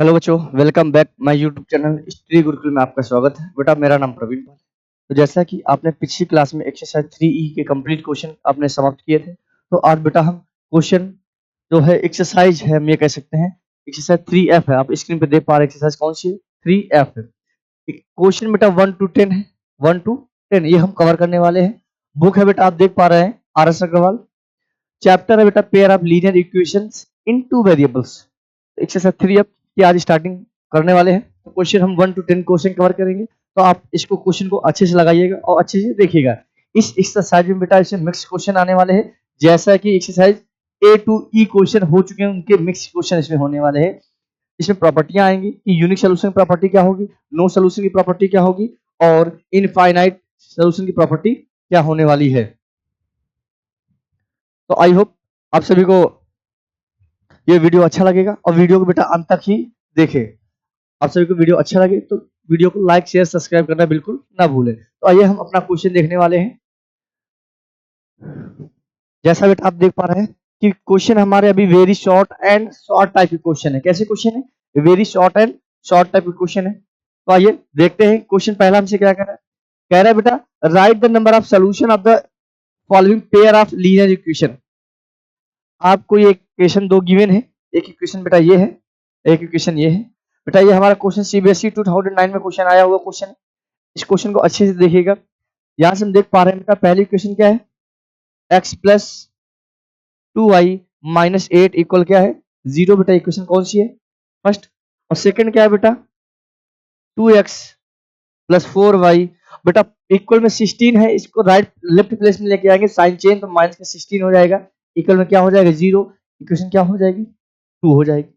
Hello बच्चों, welcome back my YouTube channel study Gurukul में आपका स्वागत है। बेटा मेरा नाम प्रवीण पाल है। तो जैसा कि आपने पिछली क्लास में एक्सरसाइज 3E के कंप्लीट क्वेश्चन आपने समाप्त किए थे, तो आज बेटा हम क्वेश्चन जो है एक्सरसाइज है, हम ये कह सकते हैं एक्सरसाइज 3F है। आप स्क्रीन पे देख पा रहे हैं एक्सरसाइज कौन सी है, 3F है। क्वेश्चन बेटा 1 to 10 है, 1 to 10 ये हम कवर करने वाले हैं। बुक है बेटा आप देख पा रहे हैं RS अग्रवाल। चैप्टर है बेटा pair of linear equations in two variables. Exercise 3F की आज स्टार्टिंग करने वाले हैं। तो क्वेश्चन हम 1 to 10 क्वेश्चन कवर करेंगे। तो आप इसको क्वेश्चन को अच्छे से लगाइएगा और अच्छे से देखिएगा। इस एक्सरसाइज में बेटा इसमें मिक्स क्वेश्चन आने वाले हैं। जैसा कि exercise A to E question हो चुके हैं, उनके मिक्स क्वेश्चन इसमें होने वाले हैं। इसमें प्रॉपर्टियां आएंगी कि यूनिक सोल्यूशन की प्रॉपर्टी क्या होगी, नो सोल्यूशन की प्रॉपर्टी क्या होगी और इनफाइनाइट सोल्यूशन की प्रॉपर्टी क्या होने वाली है। तो आई होप आप सभी को ये वीडियो अच्छा लगेगा और वीडियो को बेटा अंत तक ही देखें। आप सभी को वीडियो अच्छा लगे तो वीडियो को लाइक शेयर सब्सक्राइब करना बिल्कुल ना भूलें। तो आइए हम अपना क्वेश्चन देखने वाले हैं। जैसा बेटा आप देख पा रहे हैं कि क्वेश्चन हमारे अभी very short and short type के क्वेश्चन है। कैसे क्वेश्चन है? Very short and short type के क्वेश्चन है। तो आइए देखते हैं क्वेश्चन पहला हमसे क्या कह रहा है। कह रहा है बेटा right the number of solution of the following pair of linear equation. आपको ये इक्वेशन दो गिवन है। एक इक्वेशन बेटा ये है, एक इक्वेशन ये है। बेटा ये हमारा क्वेश्चन CBSE 2009 में क्वेश्चन आया हुआ क्वेश्चन है। इस क्वेश्चन को अच्छे से देखिएगा। यहां से हम देख पा रहे हैं बेटा पहली इक्वेशन क्या है, x plus 2y minus 8 equal क्या है, 0। बेटा इक्वेशन कौन सी है, फर्स्ट। और सेकंड क्या है बेटा, 2x प्लस 4y बेटा इक्वल में 16 है। इसको राइट लेफ्ट प्लेस में लेके आएंगे, साइन चेंज तो माइनस का 16 हो जाएगा। इक्वल में क्या हो जाएगा, 0। इक्वेशन क्या हो जाएगी, 2 हो जाएगी।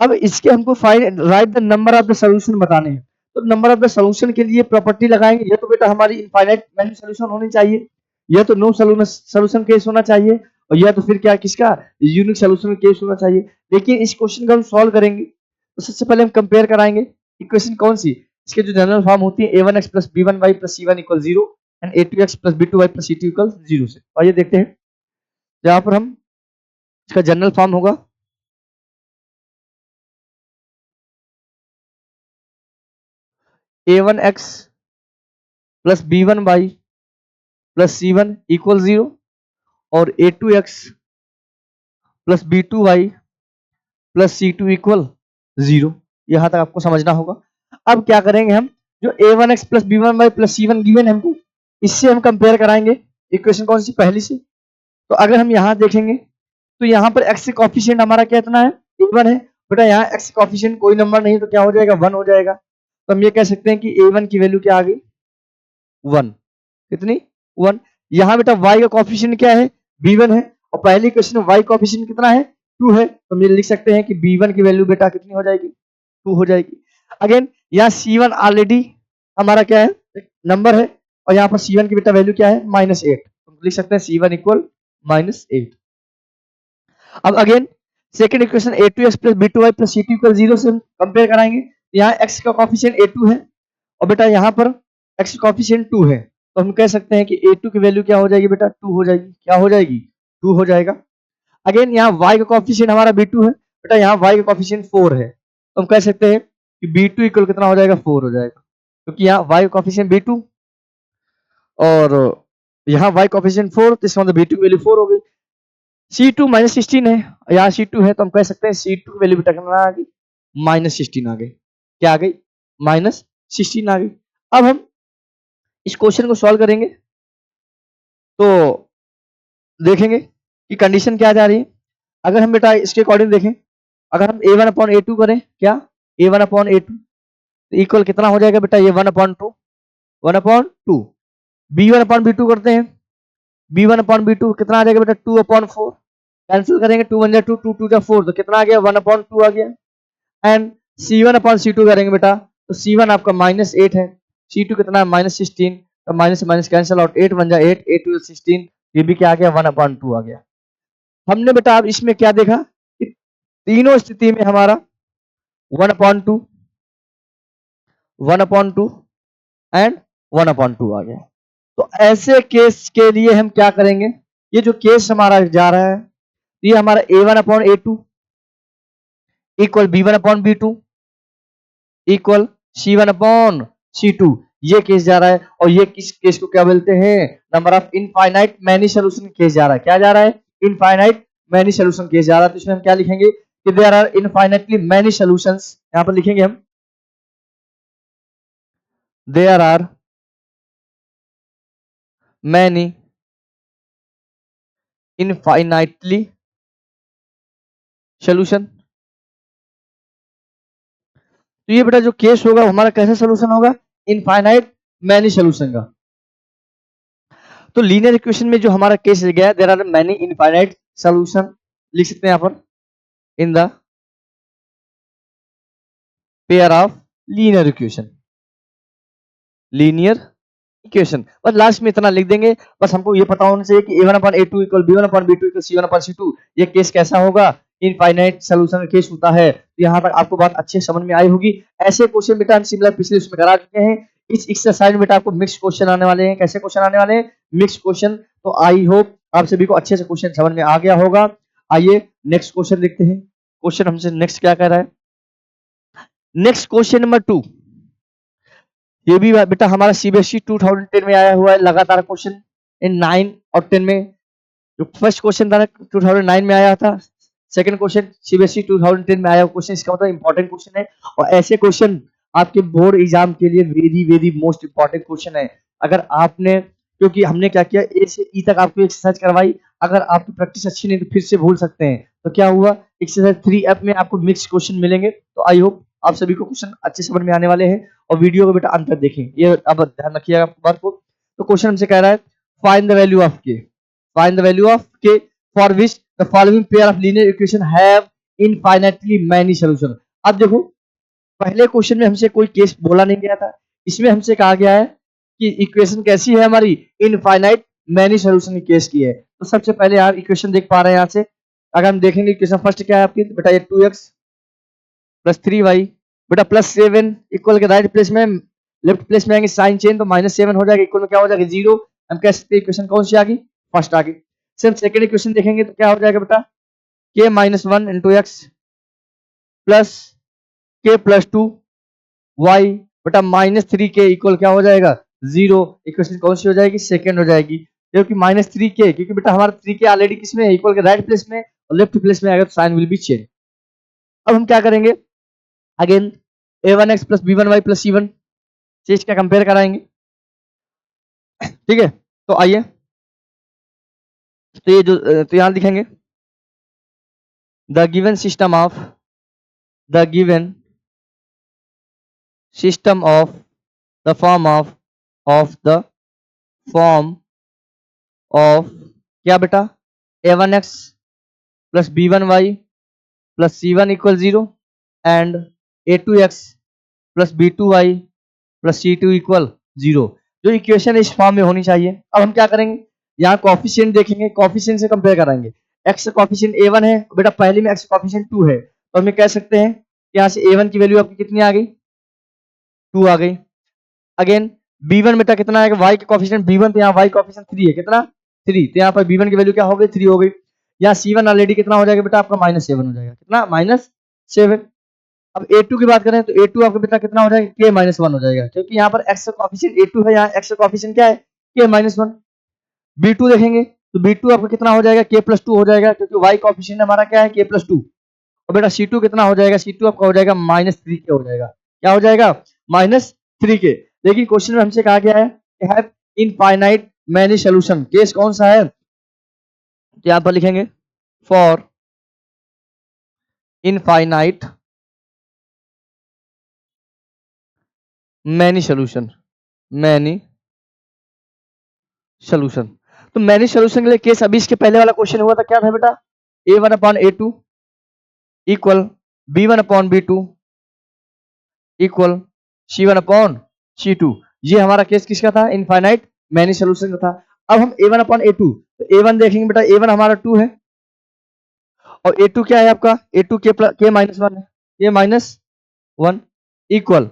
अब इसके हमको find right the number of the solution बताने हैं। तो नंबर ऑफ द सॉल्यूशन के लिए प्रॉपर्टी लगाएंगे। ये तो बेटा हमारी इनफाइनाइट वैल्यू सॉल्यूशन होनी चाहिए, यह तो नो सॉल्यूशन केस होना चाहिए, और यह तो फिर क्या किसका, यूनिक सॉल्यूशन केस होना चाहिए। लेकिन इस क्वेश्चन को हम सॉल्व करेंगे तो सबसे पहले हम कंपेयर कराएंगे इक्वेशन कौन सी, इसके जो जनरल फॉर्म होती है a1x plus b1y plus c1 equal 0 and a2x plus b2y plus c2 equal 0 से। आइए देखते हैं जहां पर हम इसका जनरल फॉर्म होगा a1x plus b1y plus c1 equal 0 और a2x plus b2y plus c2 equal 0। यहां तक आपको समझना होगा। अब क्या करेंगे हम, जो a1x plus b1y plus c1 given है हमको, इससे हम कंपेयर कराएंगे इक्वेशन कौन सी, पहली से। तो अगर हम यहां देखेंगे तो यहां पर x कोएफिशिएंट हमारा कितना है, 1 है। बेटा यहाँ x कोएफिशिएंट कोई नंबर नहीं तो क्या हो जाएगा, 1 हो जाएगा। तो हम ये कह सकते हैं कि a1 की वैल्यू क्या आ गई, 1। कितनी, 1। यहाँ बेटा y का कोएफिशिएंट क्या है, b1 है। और पहली क्वेश्चन में y कोएफिशिएंट कितना है, 2 है। तो हम ये लिख सकते हैं कि b1 की वैल्यू बेटा कितनी हो जाएगी, 2 हो जाएगी। अगेन यहाँ c1 ऑलरेडी हमारा क्या है, नंबर है, और यहाँ पर c1 की बेटा वैल्यू क्या है, -8। तो लिख सकते हैं c1 इक्वल -8। अब again second equation a2x plus b2y plus c2 equal 0 से हम कंपेयर कराएंगे। यहाँ x का कोएफिशिएंट a2 है और बेटा यहाँ पर x का कोएफिशिएंट 2 है। तो हम कह सकते हैं कि a2 की वैल्यू क्या हो जाएगी बेटा, 2 हो जाएगी। क्या हो जाएगी, 2 हो जाएगा। अगेन यहाँ y का कोएफिशिएंट हमारा b2 है, बेटा यहाँ y का कोएफिशिएंट 4 है। तो हम कह सकते हैं कि b2 इक्वल कितना हो जाएगा, 4 हो जाएगा, क्योंकि यहाँ y का कोएफिशिएंट b2 और यहाँ y कोएफिशिएंट 4, तो इसका मतलब b2 की वैल्यू 4 हो गई। C2 -16 है, यहाँ C2 है, तो हम कह सकते हैं C2 की वैल्यू बेटा कितना आ गई, -16 आ गई। क्या आ गई, -16 आ गई। अब हम इस क्वेश्चन को सॉल्व करेंगे तो देखेंगे कि कंडीशन क्या जा रही है। अगर हम बेटा इसके अकॉर्डिंग देखें, अगर हम a1/a2 करें, क्या a1/a2 तो इक्वल कितना हो जाएगा बेटा, ये 1/2, 1/2। b1/b2 करते हैं, b1/b2 कितना आ जाएगा बेटा, 2/4। कैंसिल करेंगे, 2 1 2, 2 2 4, तो कितना आ गया, 1/2 आ गया। एंड c1/c2 करेंगे बेटा, तो c1 आपका -8 है, c2 कितना है, -16। तो माइनस माइनस कैंसिल आउट, 8 1 8, 8 2 16, ये भी क्या आ गया, 1/2 आ गया। हमने बेटा अब इसमें क्या देखा कि तीनों स्थिति में हमारा 1/2, 1/2 एंड 1/2 आ गया। तो ऐसे केस के लिए हम क्या करेंगे, ये जो केस हमारा जा रहा है, ये हमारा a1/a2 equal b1/b2 equal C1/C2, ये केस जा रहा है। और ये किस केस को क्या बोलते हैं? Number of infinite many solution case जा रहा है। क्या जा रहा है? इनफाइनाइट मैनी सोल्यूशन केस जा रहा है। तो इसमें हम क्या लिखेंगे कि there are infinitely many solutions, यहां पर लिखेंगे हम there are many infinitely solution. तो ये बेटा जो केस होगा हमारा कैसा सोल्यूशन होगा? इनफाइनाइट मैनी सोल्यूशन का। तो लीनियर इक्वेशन में जो हमारा केस गया, there are many infinite solution, लिख सकते हैं यहां पर in the pair of linear equation. Linear equation बस लास्ट में इतना लिख देंगे। बस हमको ये पता होना चाहिए कि a1/a2 equal b1/b2 equal c1/c2, ये केस कैसा होगा? इनफाइनाइट सोल्यूशन का केस होता है। तो यहाँ तक आपको बात अच्छे समझ में आई होगी। ऐसे क्वेश्चन बेटा हम सिमिलर पिछले उसमें करा चुके हैं। इस एक्सरसाइज में बेटा आपको मिक्स क्वेश्चन आने वाले हैं। कैसे क्वेश्चन आने वाले हैं? Mix question. तो आई होप आप सभी को अच्छे से क्वेश्चन समझ में आ गया होगा। आइए नेक्स्ट क्वेश्चन देखते हैं। क्वेश्चन हमसे नेक्स्ट क्या कह रहा है? नेक्स्ट क्वेश्चन नंबर 2, ये भी बेटा हमारा सीबीएसई 2010 में आया हुआ है लगातार क्वेश्चन इन 9 और 10 में। जो फर्स्ट क्वेश्चन था ना 2009 में आया था, सेकंड क्वेश्चन सीबीएसई 2010 में आया हुआ क्वेश्चन, इसका मतलब इंपॉर्टेंट क्वेश्चन है। और ऐसे क्वेश्चन आपके बोर्ड एग्जाम के लिए very very most important question है। अगर आपने, क्योंकि हमने क्या किया, ए से ई तक आपको एक्सरसाइज करवाई, अगर आपकी प्रैक्टिस अच्छी नहीं तो फिर से भूल सकते हैं। तो क्या हुआ, एक्सरसाइज 3 ऐप में आपको मिक्स क्वेश्चन मिलेंगे। तो आई होप आप सभी को क्वेश्चन अच्छे समझ में आने वाले हैं। और वीडियो को बेटा अंत तक देखें, ये अब ध्यान रखिएगा बात को। तो क्वेश्चन हमसे कह रहा है फाइंड द वैल्यू ऑफ के, फाइंड द वैल्यू ऑफ के for which the following pair of linear equation have infinitely many solution. अब देखो पहले क्वेश्चन में हमसे कोई केस बोला नहीं गया था, इसमें हमसे कहा गया है कि इक्वेशन कैसी है हमारी? इनफाइनाइट मैनी सॉल्यूशन की केस की है। तो सबसे पहले आप इक्वेशन देख पा रहे हैं यहाँ से। अगर हम देखेंगे इक्वेशन फर्स्ट क्या है आपकी, तो बेटा ये 2x प्लस 3y, बेटा प्लस 7 इक्वल के राइट प्लेस में, लेफ्ट प्लेस में आएंगे साइन चेंज तो -7 हो जाएगा, इक्वल में क्या हो जाएगा 0। हम कह सकते हैं इक्वेशन कौन सी आ गई? फर्स्ट आ गई। सेम सेकंड इक्वेशन देखेंगे तो क्या हो जाएगा बेटा? k-1 into x plus k plus 2y, बेटा -3k इक्वल क्या हो जाएगा? 0। इक्वेशन कौन सी हो जाएगी? सेकंड हो जाएगी। क्योंकि -3k, क्योंकि बेटा हमारा 3k ऑलरेडी किसमें है? इक्वल के राइट प्लेस में, और लेफ्ट प्लेस में आएगा तो साइन विल बी चेंज। अब हम क्या करेंगे? Again a1x plus b1y plus c1 से इसका कंपेयर कराएंगे। ठीक है, तो आइए, तो ये जो तो यहां लिखेंगे the given system of, the given system of the form of the form of क्या बेटा? a1x plus b1y plus c1 equal 0 and a2x plus b2y plus c2 equal 0। जो इक्वेशन इस फॉर्म में होनी चाहिए। अब हम क्या करेंगे? यहाँ कॉफिशिएंट देखेंगे, कॉफिशिएंट से कंपेयर कराएंगे। x कॉफिशिएंट a1 है, बेटा पहले में x कॉफिशिएंट 2 है, तो हम कह सकते हैं कि यहाँ से a1 की वैल्यू आपकी कितनी आ गई? 2 आ गई। अगेन b1 बेटा कितना आएगा? y के कॉफिशिएंट b1, तो यहाँ y कॉफिशिएंट 3 है, कितना? 3, तो यहाँ पर b1 की वैल्यू क्या हो गई? 3 हो गई। यहाँ c1 ऑलरेडी कितना हो जाएगा बेटा आपका? -7 हो जाएगा। कितना? -7। अब a2 की बात करें तो a2 आपका बेटा कितना हो जाएगा? k-1 हो जाएगा, क्योंकि यहाँ पर x का कॉफिशिएंट a2 है, यहाँ x का कॉफिशिएंट क्या है? k-1। b2 देखेंगे तो b2 आपका कितना हो जाएगा? k प्लस 2 हो जाएगा, क्योंकि y कॉफिशिएंट हमारा क्या है? k plus 2। और बेटा c2 कितना हो जाएगा? c2 आपका हो जाएगा -3k हो जाएगा। क्या हो जाएगा? -3k। लेकिन क्वेश्चन में हमसे कहा गया है have infinite many solution, case कौन सा है? तो यहाँ पर लिखेंगे for infinite many solution, many solution. तो मैनी सॉल्यूशन के लिए केस अभी इसके पहले वाला क्वेश्चन हुआ था, क्या था बेटा? a1/a2 equal b1/b2 equal c1/c2। ये हमारा केस किसका था? इनफाइनाइट मैनी सॉल्यूशन का था। अब हम a1/a2, तो a1 देखेंगे बेटा, a1 हमारा 2 है और a2 क्या है आपका? a2 k-1 है, k-1 इक्वल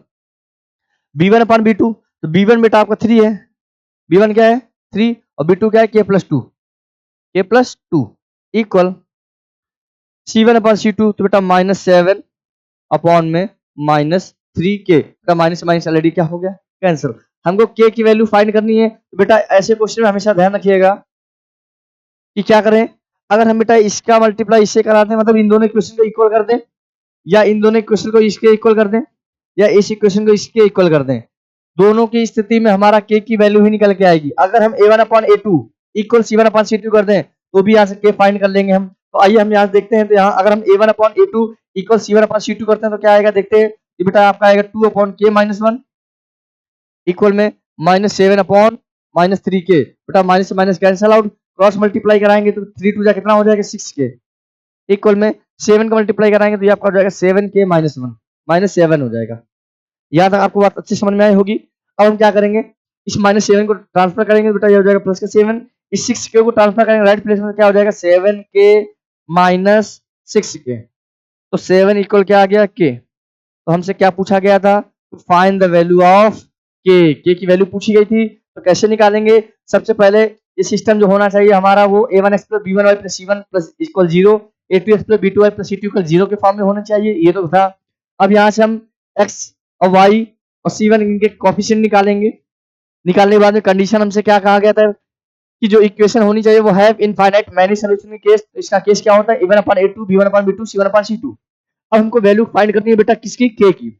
b1/b2, तो b1 बेटा आपका 3 है, b1 क्या है? 3, और b2 क्या है? k+2 इक्वल c1/c2, तो बेटा -7 अपॉन में 3k का माइनस माइनस ऑलरेडी क्या हो गया, कैंसिल। हमको k की वैल्यू फाइंड करनी है, तो बेटा ऐसे क्वेश्चन में हमेशा ध्यान रखिएगा कि क्या करें, अगर हम बेटा इसका मल्टीप्लाई इससे कराते हैं, मतलब इन दोनों इक्वेशन को इक्वल कर दें, या इन दोनों इक्वेशन को इसके इक्वल कर दें, या इस इक्वेशन को इसके इक्वल कर दें, दोनों की स्थिति में हमारा k की वैल्यू ही निकल के आएगी। अगर हम a1 upon a2 equal c1 upon c2 कर दें, तो भी यहाँ से k फाइंड कर लेंगे हम। तो आइए हम यहाँ से देखते हैं, तो यहाँ अगर हम a1 upon a2 equal c1 upon c2 करते हैं, तो क्या आएगा देखते हैं कि बेटा आपका आएगा 2 अपॉन k माइनस 1 इक्वल में -7 अपॉन -3k। बेटा minus minus cancel out, cross multiply कराएंगे तो 3 2 जा कितना हो जाएगा 6k इक्वल में 7 का मल्टीप्लाई कराएंगे तो ये आपका हो जाएगा 7k माइनस 1 -7 हो जाएगा। यहाँ तक आपको बात अच्छी समझ में आई होगी। अब हम क्या करेंगे, इस -7 को ट्रांसफर करेंगे, बेटा ये हो जाएगा प्लस का 7, इस 6k को ट्रांसफर करेंगे राइट प्लेस में, क्या हो जाएगा 7k माइनस 6k। तो 7 इक्वल क्या आ गया k। तो हमसे क्या पूछा गया था, find the value of k की वैल्यू पूछी गई थी। तो कैसे निकालेंगे, सबसे पहले ये सिस्टम जो होना चाहिए हमारा वो a1x plus b1y plus c1 plus equal 0, a2x plus b2y plus c2 equal 0 के फॉर्म में होना चाहिए, ये तो था। अब यहाँ से हम x और y और c1 इनके कोफिशिएंट निकालेंगे। निकालने के बाद में कंडीशन हमसे क्या कहा गया था कि जो इक्वेशन होनी चाहिए वो हैव इनफाइनाइट मैनी सॉल्यूशन के केस। तो इसका केस क्या होता है, a1 upon a2 b1 upon b2 c1 upon c2। अब हमको वैल्यू फाइंड करनी है बेटा किसकी, k की।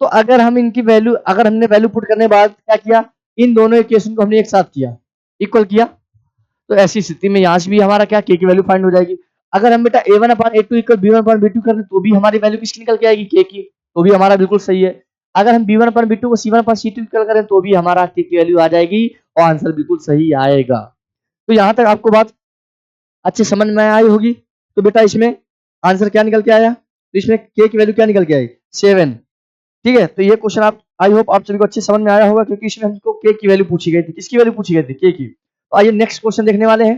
तो अगर हम इनकी वैल्यू, अगर हमने वैल्यू पुट करने के बाद क्या किया, इन दोनों इक्वेशन को हमने एक साथ किया, इक्वल किया, तो ऐसी स्थिति में यहाँ से भी हमारा क्या k की वैल्यू फाइंड हो जाएगी। अगर हम बेटा a1 upon a2 equal b1 upon b2 कर दें, तो भी हमारी वैल्यू किसकी निकल के आएगी, k की। तो भी हमारा बिल्कुल सही है। अगर हम b1 अपॉन b2 को c1 अपॉन c2 इक्वल करें, तो भी हमारा k की वैल्यू आ जाएगी और आंसर बिल्कुल सही आएगा। तो यहाँ तक आपको बात अच्छे समझ में आई होगी। तो बेटा इसमें आंसर क्या निकल के आया, तो इसमें k की वैल्यू क्या निकल के आई, 7। ठीक है, तो ये क्वेश्चन आप, आई होप आप सभी को अच्छे समझ में आया होगा, क्योंकि इसमें हमको के की वैल्यू पूछी गई थी। किसकी वैल्यू पूछी गई थी, के की। तो आइए नेक्स्ट क्वेश्चन देखने वाले हैं।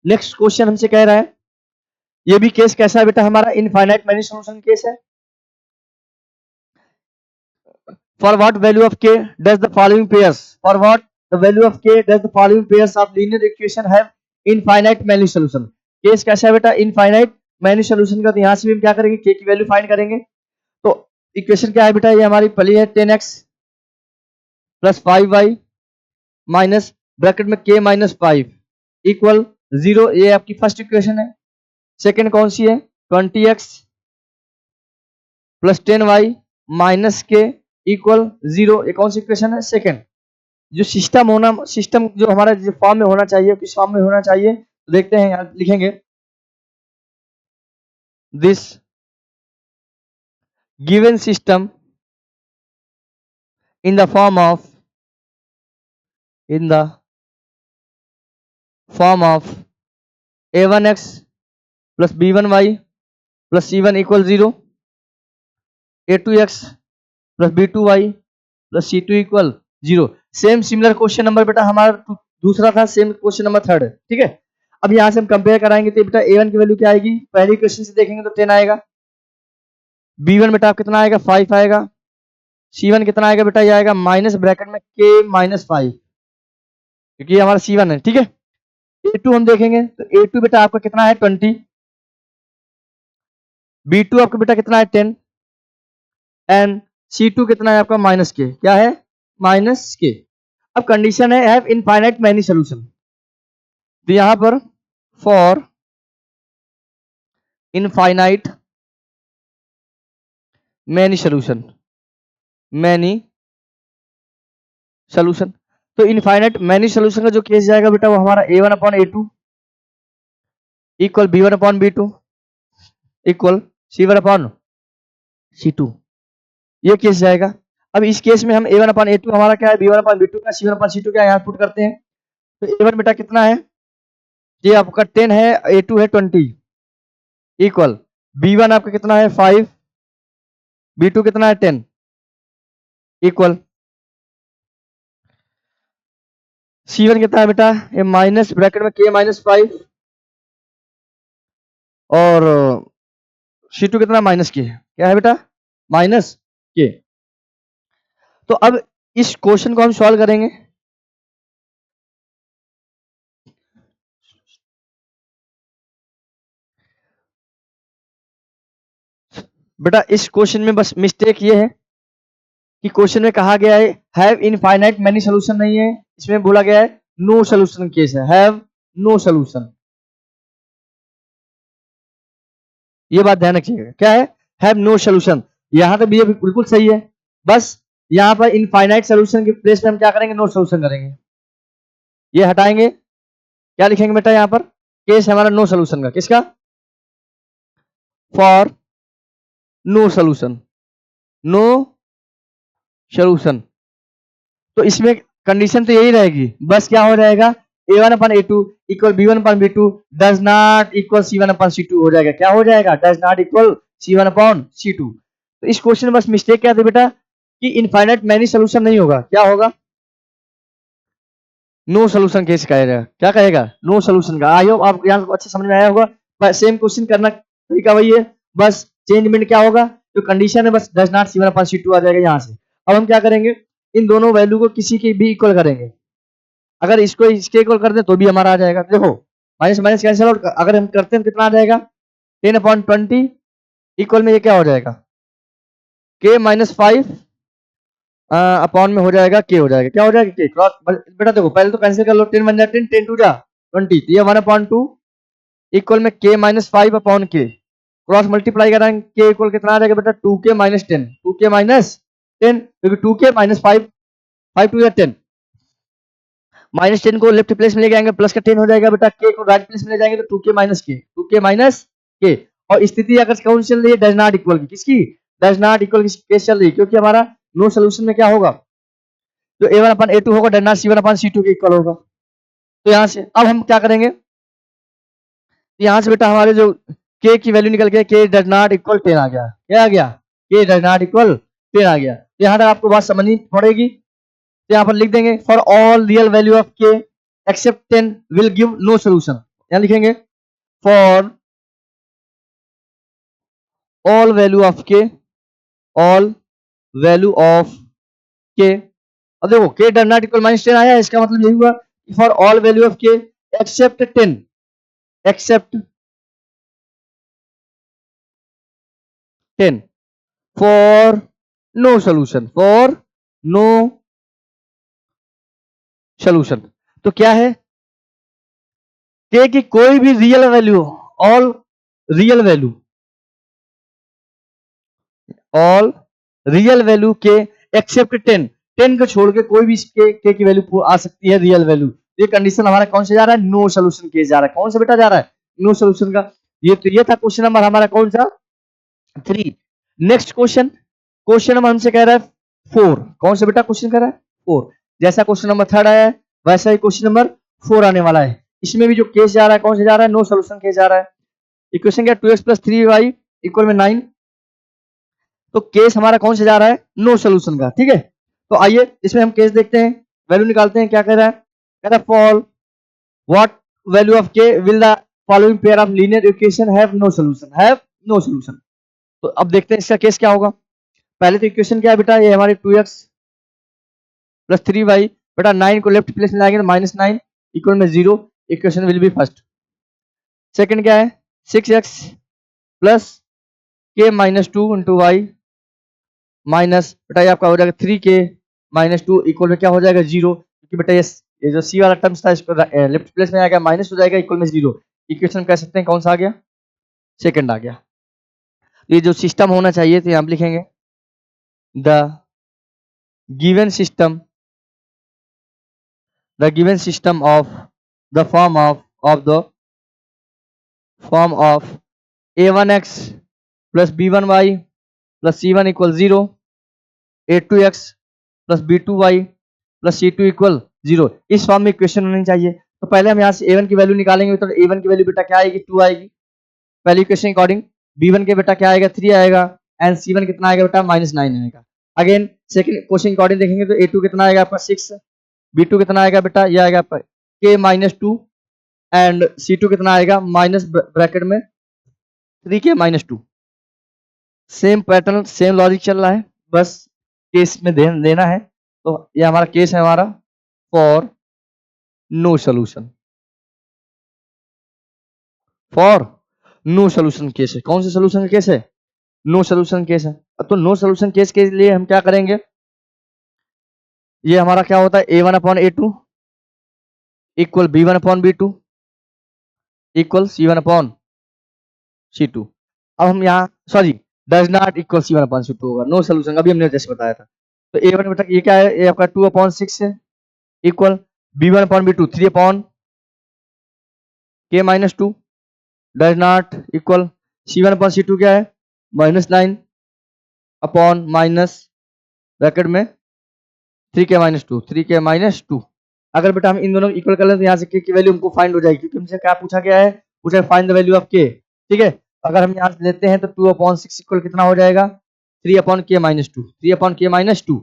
नेक्स्ट क्वेश्चन हमसे कह रहा है, ये भी केस कैसा है बेटा, हमारा इनफाइनाइट मैनी सॉल्यूशन केस है। For what value of K does the following pairs, for what the value of K does the following pairs of linear equation have infinite many solution. Case कैसा है बेटा, infinite many solution का। तो यहां से भी हम क्या करेंगे, के की वैल्यू फाइंड करेंगे। तो इक्वेशन क्या है बेटा, ये हमारी पहली है 10x plus 5y minus bracket में k माइनस 5 इक्वल 0। ये आपकी फर्स्ट इक्वेशन है। सेकंड कौन सी है, 20x प्लस 10y माइनस के इक्वल 0। ये कौन सी इक्वेशन है, सेकंड। जो सिस्टम होना, सिस्टम जो हमारा जो फॉर्म में होना चाहिए, किस फॉर्म में होना चाहिए, तो देखते हैं यहाँ लिखेंगे, this given system in the form of, in the form of a1x plus b1y plus c1 equal 0, a2x plus b2y plus c2 equal 0। Same similar question number बेटा हमारा दूसरा था, सेम क्वेश्चन नंबर थर्ड है। ठीक है, अब यहाँ से हम कंपेयर कराएंगे, तो बेटा a1 की वैल्यू क्या आएगी, पहली क्वेश्चन से देखेंगे तो 10 आएगा, b1 बेटा कितना आएगा 5 आएगा, c1 कितना आएगा बेटा, ये आएगा माइनस ब्रैकेट में k माइनस 5, क्योंकि ये हमारा c1 है। ठीक है, a2 हम देखेंगे तो a2 बेटा आपका कितना है 20, b2 आपका बेटा कितना है 10 एंड c2 कितना है आपका माइनस के, क्या है माइनस के। अब कंडीशन है हैव इनफाइनाइट मैनी सॉल्यूशन। तो यहां पर for infinite many solution, many solution, तो इनफाइनाइट मैनी सॉल्यूशन का जो केस जाएगा बेटा वो हमारा a1 upon a2 equal b1 upon b2 equal c1 upon c2, ये केस जाएगा। अब इस केस में हम a1 अपॉन a2 हमारा क्या है, b1 अपॉन b2 का, c1 अपॉन c2 क्या यहाँ पुट करते हैं। तो a1 बेटा कितना है, ये आपका 10 है, a2 है 20 इक्वल b1 आपका कितना है 5, b2 कितना है 10 इक्वल c1 कितना है बेटा, ये माइनस ब्रैकेट में k माइनस 5 और c2 कितना माइनस के, क्या है बेटा माइनस के। तो अब इस क्वेश्चन को हम सॉल्व करेंगे। बेटा इस क्वेश्चन में बस मिस्टेक ये है कि क्वेश्चन में कहा गया है हैव इनफाइनाइट मैनी सोल्यूशन नहीं है, इसमें बोला गया है नो सोल्यूशन केस है, हैव नो सोल्यूशन। ये बात ध्यान रखिएगा, क्या है हैव नो सोल्यूशन। यहां तक भी ये बिल्कुल सही है, बस यहां पर इनफाइनाइट सोल्यूशन के प्लेस में हम क्या करेंगे, नो सोल्यूशन करेंगे। ये हटाएंगे, क्या लिखेंगे बेटा यहां पर, केस हमारा नो सोल्यूशन का, किसका, for no solution, no solution. तो इसमें कंडीशन तो यही रहेगी, बस क्या हो जाएगा a1/a2 equal b1/b2 does not equal c1/c2 हो जाएगा। क्या हो जाएगा, डज नॉट इक्वल c1/c2। तो इस क्वेश्चन में बस मिस्टेक क्या थी बेटा कि इनफाइनाइट मैनी सोल्यूशन नहीं होगा, क्या होगा, नो सोल्यूशन केस कहेगा। क्या कहेगा, नो सोल्यूशन का। आई होप आप यहाँ अच्छे समझ में आया होगा। सेम क्वेश्चन करना तरीका वही है, बस चेंजमेंट क्या होगा, जो कंडीशन है बस डज नॉट c1/c2 आ जाएगा यहाँ से। अब हम क्या करेंगे, इन दोनों वैल्यू को किसी के भी इक्वल करेंगे। अगर इसको इसके इक्वल कर दें तो भी हमारा आ जाएगा। देखो माइनस माइनस कैंसिल आउट, अगर हम करते हैं तो कितना आ जाएगा 10/20 इक्वल में ये क्या हो जाएगा k-5 अपॉन में हो जाएगा k, हो जाएगा क्या हो जाएगा k क्रॉस। बेटा देखो पहले तो कैंसिल कर लो, 10 बन जाए 10, 10 टू जा 20, तो ये 1/2 इक्वल में k-5 upon k, cross multiply कराएंगे k इक्वल कितना आ जाएगा बेटा 2k-10, 2k-10 क्योंकि 2k-5 5 टू 10, -10 को लेफ्ट प्लेस में ले जाएंगे, प्लस का 10 हो जाएगा बेटा, k को राइट प्लेस में ले जाएंगे तो 2k-k, और स्थिति अगर कौन सी चल रही है, डज नॉट इक्वल की, किसकी, डज नॉट इक्वल की केस चल रही है, क्योंकि हमारा नो सोल्यूशन में क्या होगा, जो a1/a2 होगा डज नॉट c1/c2 के इक्वल होगा। तो यहां से अब हम क्या करेंगे, यहां से बेटा हमारे जो k की वैल्यू निकल के k डज नॉट इक्वल 10 आ गया, क्या आ गया, k डज नॉट इक्वल 10 आ गया। तो यहां तक आपको बात समझनी पड़ेगी, तो यहाँ पर लिख देंगे for all real value of k except 10 will give no solution. यहाँ लिखेंगे for all value of k, all value of k। अब देखो k डज नॉट इक्वल -10 आया, इसका मतलब यही हुआ for all value of k except 10, except 10 for no solution, for no solution. तो क्या है, k की कोई भी real value, all real value, all real value के एक्सेप्ट 10, 10 को छोड़ के कोई भी के की वैल्यू आ सकती है रियल वैल्यू। ये कंडीशन हमारा कौन से जा रहा है, नो सोल्यूशन केस जा रहा है। कौन सा बेटा जा रहा है, नो सोल्यूशन का। ये तो ये था क्वेश्चन नंबर हमारा कौन सा 3। नेक्स्ट क्वेश्चन, क्वेश्चन नंबर हमसे कह रहा है 4। कौन सा बेटा क्वेश्चन कह रहा है 4, जैसा क्वेश्चन नंबर 3 आया है वैसा ही क्वेश्चन नंबर 4 आने वाला है। इसमें भी जो केस जा रहा है कौन सा जा रहा है, नो सोल्यूशन केस जा रहा है। इक्वेशन क्या 2x + 3y इक्वल में 9, तो केस हमारा कौन से जा रहा है, नो सोल्यूशन का। ठीक है, तो आइए इसमें हम केस देखते हैं, वैल्यू निकालते हैं। क्या कह रहा है, कह रहा है for what value of K will the following pair of linear equation have no solution, have no solution. तो अब देखते हैं इसका केस क्या होगा। पहले तो इक्वेशन क्या है बेटा, ये हमारी 2x + 3y, बेटा 9 को लेफ्ट प्लेस में लाएंगे तो -9 इक्वल में 0, equation will be first. Second क्या है 6x + k-2 × y माइनस बेटा ये आपका हो जाएगा 3k-2 इक्वल में क्या हो जाएगा 0, क्योंकि बेटा ये जो सी वाला टर्म्स था इसको लेफ्ट प्लेस में आ गया, माइनस हो जाएगा इक्वल में 0। इक्वेशन कह सकते हैं कौन सा आ गया, सेकंड आ गया। ये जो सिस्टम होना चाहिए तो यहाँ पे लिखेंगे the given system, the given system of the form of a1x + b1y + c1 = 0, a2x + b2y + c2 = 0, इस फॉर्म में इक्वेशन होनी चाहिए। तो पहले हम यहाँ से a1 की वैल्यू निकालेंगे, तो a1 की वैल्यू बेटा क्या आएगी 2 आएगी पहली इक्वेशन अकॉर्डिंग। b1 के बेटा क्या आएगा 3 आएगा, एंड c1 कितना आएगा बेटा -9 आएगा। अगेन सेकंड क्वेश्चन अकॉर्डिंग देखेंगे तो a2 कितना आएगा आपका 6, b2 कितना आएगा बेटा ये आएगा आपका k-2, एंड c2 कितना आएगा माइनस ब्रैकेट में 3k-2। Same pattern same logic चल रहा है, बस केस में ध्यान देना है। तो ये हमारा केस है हमारा for no solution, for no solution case है। कौन से सोल्यूशन का केस है, नो सोल्यूशन केस है। तो नो सोल्यूशन केस के लिए हम क्या करेंगे, ये हमारा क्या होता है A1 upon A2 equal B1 upon B2 equal C1 upon C2। अब हम यहाँ sorry does not equal C1 upon C2 होगा, नो सोल्यूशन, अभी हमने जैसे बताया था। तो A1 बेटा ये क्या है, ये आपका 2 अपॉन 6 है equal B1 upon B2 3 upon K minus 2 does not equal C1 upon C2 क्या है -9 अपॉन माइनस ब्रैकेट में 3K माइनस 2 3K माइनस 2। अगर बेटा हम इन दोनों को इक्वल कर लें तो यहाँ से K की वैल्यू हमको फाइंड हो जाएगी, क्योंकि हमसे क्या पूछा गया है, पूछा है find the value of K। ठीक है, अगर हम यहाँ से लेते हैं तो 2 अपॉन 6 इक्वल कितना हो जाएगा 3 upon K minus 2 3 upon K minus 2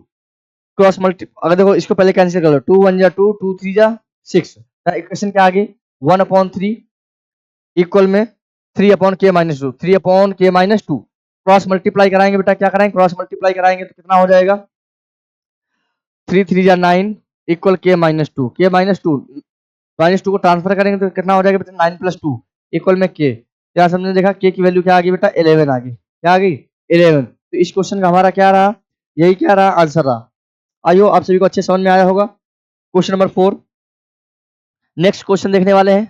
cross multi, अगर देखो इसको पहले कैंसिल कर लो, 2 1 जा 2 2 3 जा 6, इक्वेशन क्या आ गई 1 अपॉन 3 इक्वल में 3 upon K minus 2 3 upon K minus 2 cross multiply कराएंगे बेटा, क्या कराएंगे क्रॉस मल्टीप्लाई कराएंगे तो कितना हो जाएगा 3 3 जा 9 equal K minus 2 K minus 2 को ट्रांसफर करेंगे तो कितना हो जाएगा बेटा 9 प्लस 2 इक्वल में K। क्या हमने देखा K की वैल्यू क्या आ गई बेटा 11 आ गई, क्या आ गई 11। तो इस क्वेश्चन का हमारा क्या रहा, यही क्या रहा आंसर रहा। आइयो आप सभी को अच्छे समझ में आया होगा। क्वेश्चन नंबर 4, नेक्स्ट क्वेश्चन देखने वाले हैं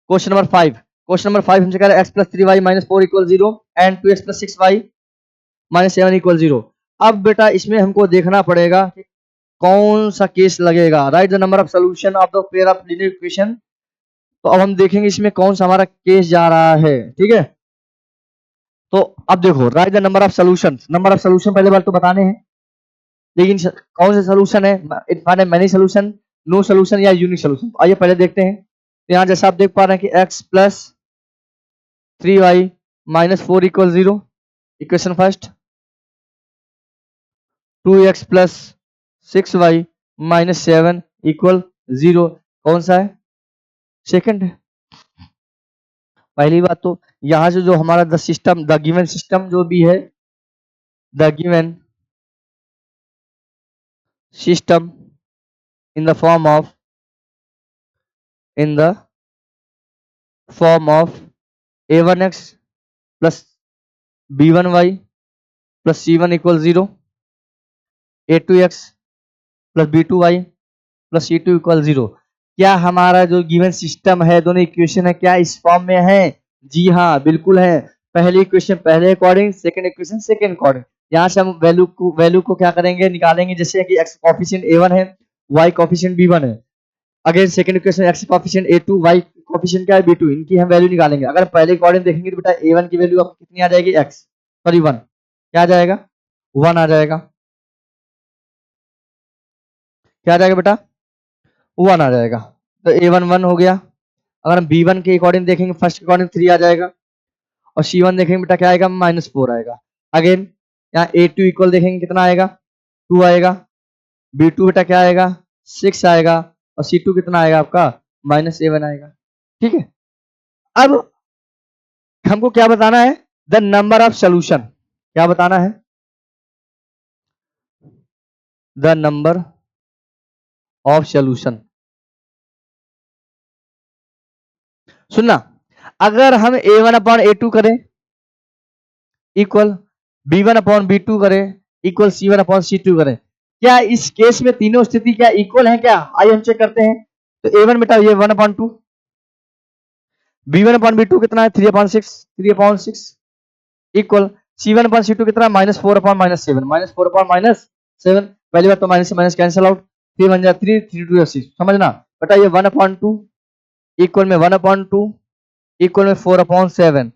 क्वेश्चन नंबर 5। क्वेश्चन नंबर 5 हमसे कह रहा है x plus 3y minus 4 equal 0 and 2x plus 6y minus 7 equal 0। अब बेटा इसमें हमको देखना पड़ेगा कि कौन सा केस लगेगा, right the number of solution of the pair of linear equation. तो अब हम देखेंगे इसमें कौन सा हमारा केस जा रहा है, ठीक है। तो अब देखो right the number of solution, number of solution पहले बार तो बताने हैं, लेकिन कौन से सोल्यूशन है, इट माने मैनी सोल्यूशन, नो सोल्यूशन या यूनिक सोल्यूशन। आइए पहले देखते हैं। यहाँ जैसा आप देख पा रहे हैं कि x plus 3y minus 4 equal 0 equation first, 2x plus 6y minus 7 equal 0 कौन सा है सेकंड है। पहली बात तो यहां से जो हमारा the system, the given system जो भी है, the given system in the form of a1x plus b1y plus c1 equal 0, a2x plus b2y plus c2 equal 0। क्या हमारा जो गिवन सिस्टम है, दोनों इक्वेशन है, क्या इस फॉर्म में है? जी हाँ बिल्कुल है। पहली इक्वेशन पहले according, second equation second according. यहाँ से हम वैल्यू को क्या करेंगे, निकालेंगे। जैसे कि x कोफिशिएंट a1 है, y कोफिशिएंट b1 है। Again second equation x coefficient a2, y coefficient क्या है b2, इनकी हम वैल्यू निकालेंगे। अगर पहले अकॉर्डिंग देखेंगे तो बेटा a1 की वैल्यू आपको कितनी आ जाएगी, x सॉरी 1, क्या आ जाएगा 1 आ जाएगा, क्या आ जाएगा बेटा 1 आ जाएगा। तो a1 1 हो गया। अगर हम b1 के अकॉर्डिंग देखेंगे, फर्स्ट के अकॉर्डिंग 3 आ जाएगा, और c1 देखेंगे बेटा क्या आएगा -4 आएगा। अगेन यहाँ a2 इक्वल देखेंगे कितना आएगा 2 आएगा, b2 बेटा क्या आएगा 6 आएगा, और c2 कितना आएगा आपका -7 आएगा। ठीक है, अब हमको क्या बताना है, द नंबर ऑफ सोल्यूशन। क्या बताना है, द नंबर ऑफ सोल्यूशन। सुनना, अगर हम a1 अपॉन a2 करें इक्वल b1 अपॉन b2 करें इक्वल c1 अपॉन c2 करें, क्या इस केस में तीनों स्थिति क्या इक्वल है क्या? आइए हम चेक करते हैं। तो a1 बेटा ये 1 अपॉन 2, b1 अपॉन b2 कितना है 3 upon 6 equal c1 upon c2 कितना -4 अपॉन -7 -4 अपॉन -7। पहली बात तो माइनस से माइनस कैंसिल आउट, 3 1 जा 3 3 2 6, समझना बेटा ये 1 अपॉन 2 इक्वल में 1 अपॉन 2 इक्वल में 4 अपॉन 7।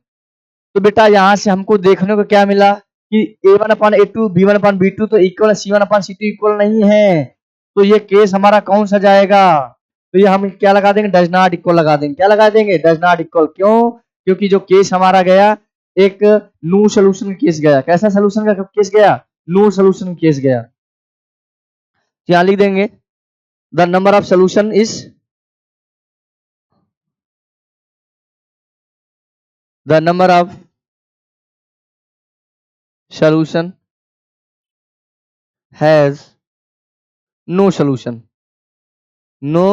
तो बेटा यहां से हमको देखने को क्या मिला कि a1 upon a2 b1 upon b2 तो equal, c1 upon c2 equal नहीं है। तो ये केस हमारा कौन सा जाएगा, तो ये हम क्या लगा देंगे, डज नॉट इक्वल लगा देंगे। क्या लगा देंगे, डज नॉट इक्वल। क्यों? क्योंकि जो केस हमारा गया एक नो सोल्यूशन केस गया। कैसा सोल्यूशन का केस गया, नो सोल्यूशन केस गया। क्या लिख देंगे, the number of solution is, the number of solution has no solution, no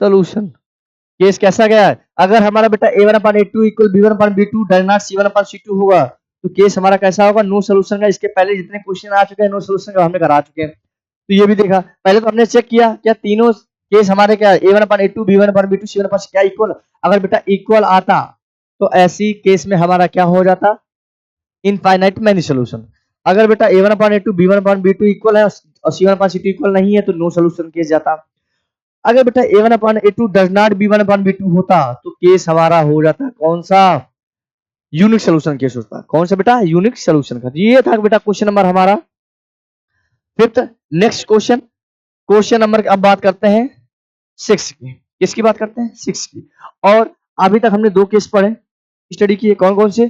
solution। Case कैसा गया है, अगर हमारा बेटा a1 upon a2 equal b1 upon b2 does not c1 upon c2 होगा, तो केस हमारा कैसा होगा, नो सोल्यूशन का। इसके पहले जितने क्वेश्चन आ चुके हैं नो सोल्यूशन का हमने करा चुके हैं। तो ये भी देखा, पहले तो हमने चेक किया क्या तीनों केस हमारे क्या A1 अपन A2 B1 अपन B2 C1 अपन क्या इक्वल, अगर बेटा इक्वल आता तो ऐसी केस में हमारा क्या हो जाता, इनफाइनाइट मैनी सोल्यूशन। अगर बेटा A1 अपन A2 B1 अपन B2 इक्वल है और C1 अपन C2 इक्वल नहीं है तो नो सोल्यूशन केस जाता। अगर बेटा A1 upon A2 does not B1 upon B2 होता तो केस हमारा हो जाता कौन सा, यूनिक सोल्यूशन केस होता। कौन सा बेटा, यूनिक सोल्यूशन का। ये था बेटा क्वेश्चन नंबर हमारा fifth. Next question, question number अब बात करते हैं 6 की। किसकी बात करते हैं, 6 की। और अभी तक हमने दो केस पढ़े, स्टडी किए, कौन कौन से,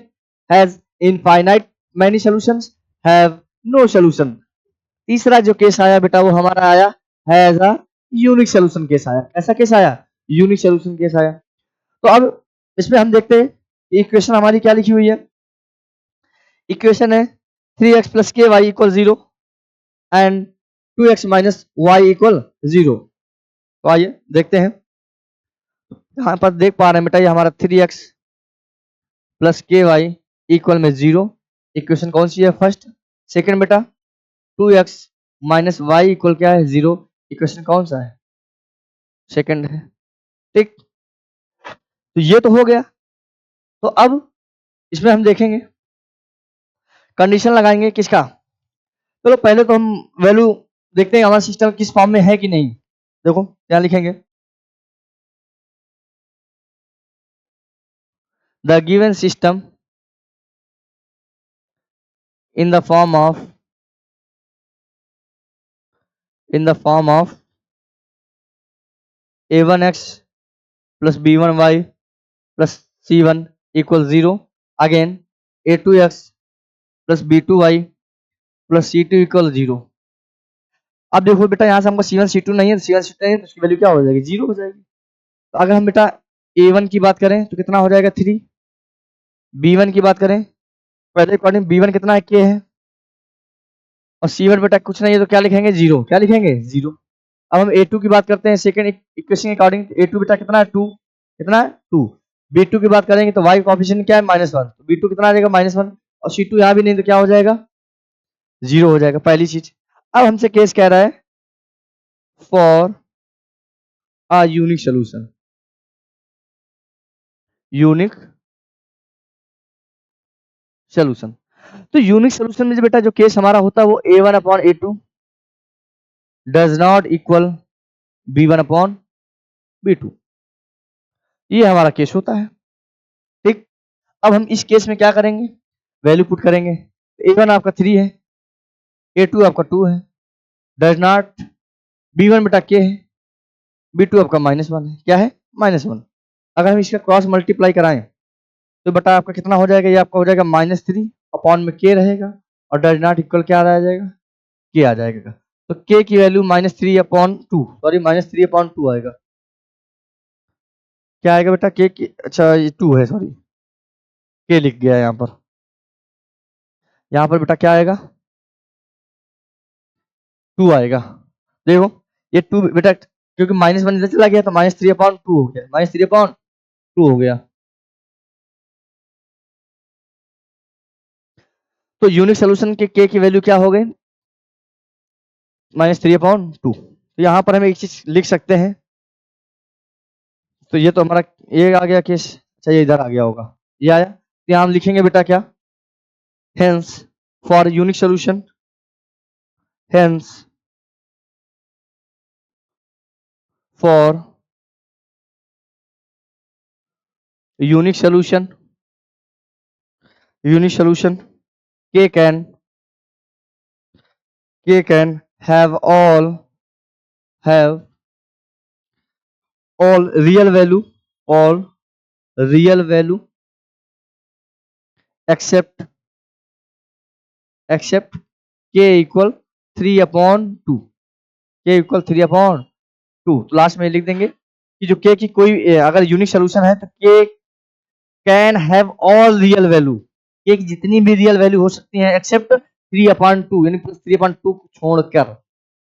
has infinite many solutions, have no solution. तीसरा जो केस आया बेटा वो हमारा आया has a unique solution case आया। ऐसा केस आया, यूनिक सॉल्यूशन केस आया। तो अब इसमें हम देखते हैं इक्वेशन हमारी क्या लिखी हुई है। इक्वेशन है 3x plus k y equal 0 and 2x minus y equal 0। तो आइए देखते हैं, यहाँ पर देख पा रहे हैं बेटा ये हमारा 3x plus k y equal में 0, इक्वेशन कौन सी है, फर्स्ट। सेकंड बेटा 2x माइनस वाई इक्वल क्या है, 0, इक्वेशन कौन सा है, सेकंड है। ठीक, तो ये तो हो गया। तो अब इसमें हम देखेंगे, कंडीशन लगाएंगे किसका। चलो पहले तो हम वैल्यू देखते हैं हमारा सिस्टम किस फॉर्म में है कि नहीं। देखो क्या लिखेंगे, the given system in the form of a1x plus b1y plus c1 equals 0, again a2x plus b2y plus c2 equal 0। अब देखो बेटा यहाँ से हमको c1 c2 नहीं है, c1 c2 नहीं है तो उसकी वैल्यू क्या हो जाएगी, 0 हो जाएगी। तो अगर हम बेटा a1 की बात करें तो कितना हो जाएगा 3, b1 की बात करें पहले अकॉर्डिंग b1 कितना है k है, और c1 बेटा कुछ नहीं है तो क्या लिखेंगे 0, क्या लिखेंगे 0। अब हम a2 की बात करते हैं सेकंड इक्वेशन के अकॉर्डिंग, a2 बेटा कितना है 2, कितना है 2। b2 की बात करेंगे तो y कोएफिशिएंट क्या है -1, तो b2 कितना आ जाएगा -1, और c2 यहाँ भी नहीं तो क्या हो जाएगा 0 हो जाएगा, पहली चीज। अब हमसे केस कह रहा है for a unique solution, unique solution. तो यूनिक सोल्यूशन में जो बेटा जो केस हमारा होता है वो a1 upon a2 does not equal b1 upon b2, ये हमारा केस होता है। ठीक, अब हम इस केस में क्या करेंगे, वैल्यू पुट करेंगे। a1 आपका 3 है, a2 आपका 2 है, डज नॉट b1 बेटा k है, b2 आपका -1 है, क्या है -1। अगर हम इसका क्रॉस मल्टीप्लाई कराएं तो बेटा आपका कितना हो जाएगा, ये आपका हो जाएगा -3 अपॉन में k रहेगा, और डज नॉट इक्वल क्या आ जाएगा, k आ जाएगा। तो k की वैल्यू -3/2, सॉरी -3/2 आएगा। क्या आएगा बेटा k की, अच्छा ये 2 है, सॉरी k लिख गया यहाँ पर। यहाँ पर बेटा क्या आएगा 2 आएगा। देखो ये 2 बेटा क्योंकि -1 इधर चला गया तो -3/2 हो गया, -3/2 हो गया। तो यूनिक सोल्यूशन के k की वैल्यू क्या हो गई, -3/2। तो यहाँ पर हम एक चीज लिख सकते हैं, तो ये तो हमारा ये आ गया केस, अच्छा ये इधर आ गया होगा, ये आया। तो यहाँ हम लिखेंगे बेटा क्या, hence for unique solution, hence for unique solution, k can have all real value, all real value except k equal 3/2, k equal 3/2। तो लास्ट में लिख देंगे कि जो k की कोई अगर यूनिक सोल्यूशन है तो k can have all real value, k की जितनी भी रियल वैल्यू हो सकती है एक्सेप्ट 3/2 यानी +3/2 को छोड़कर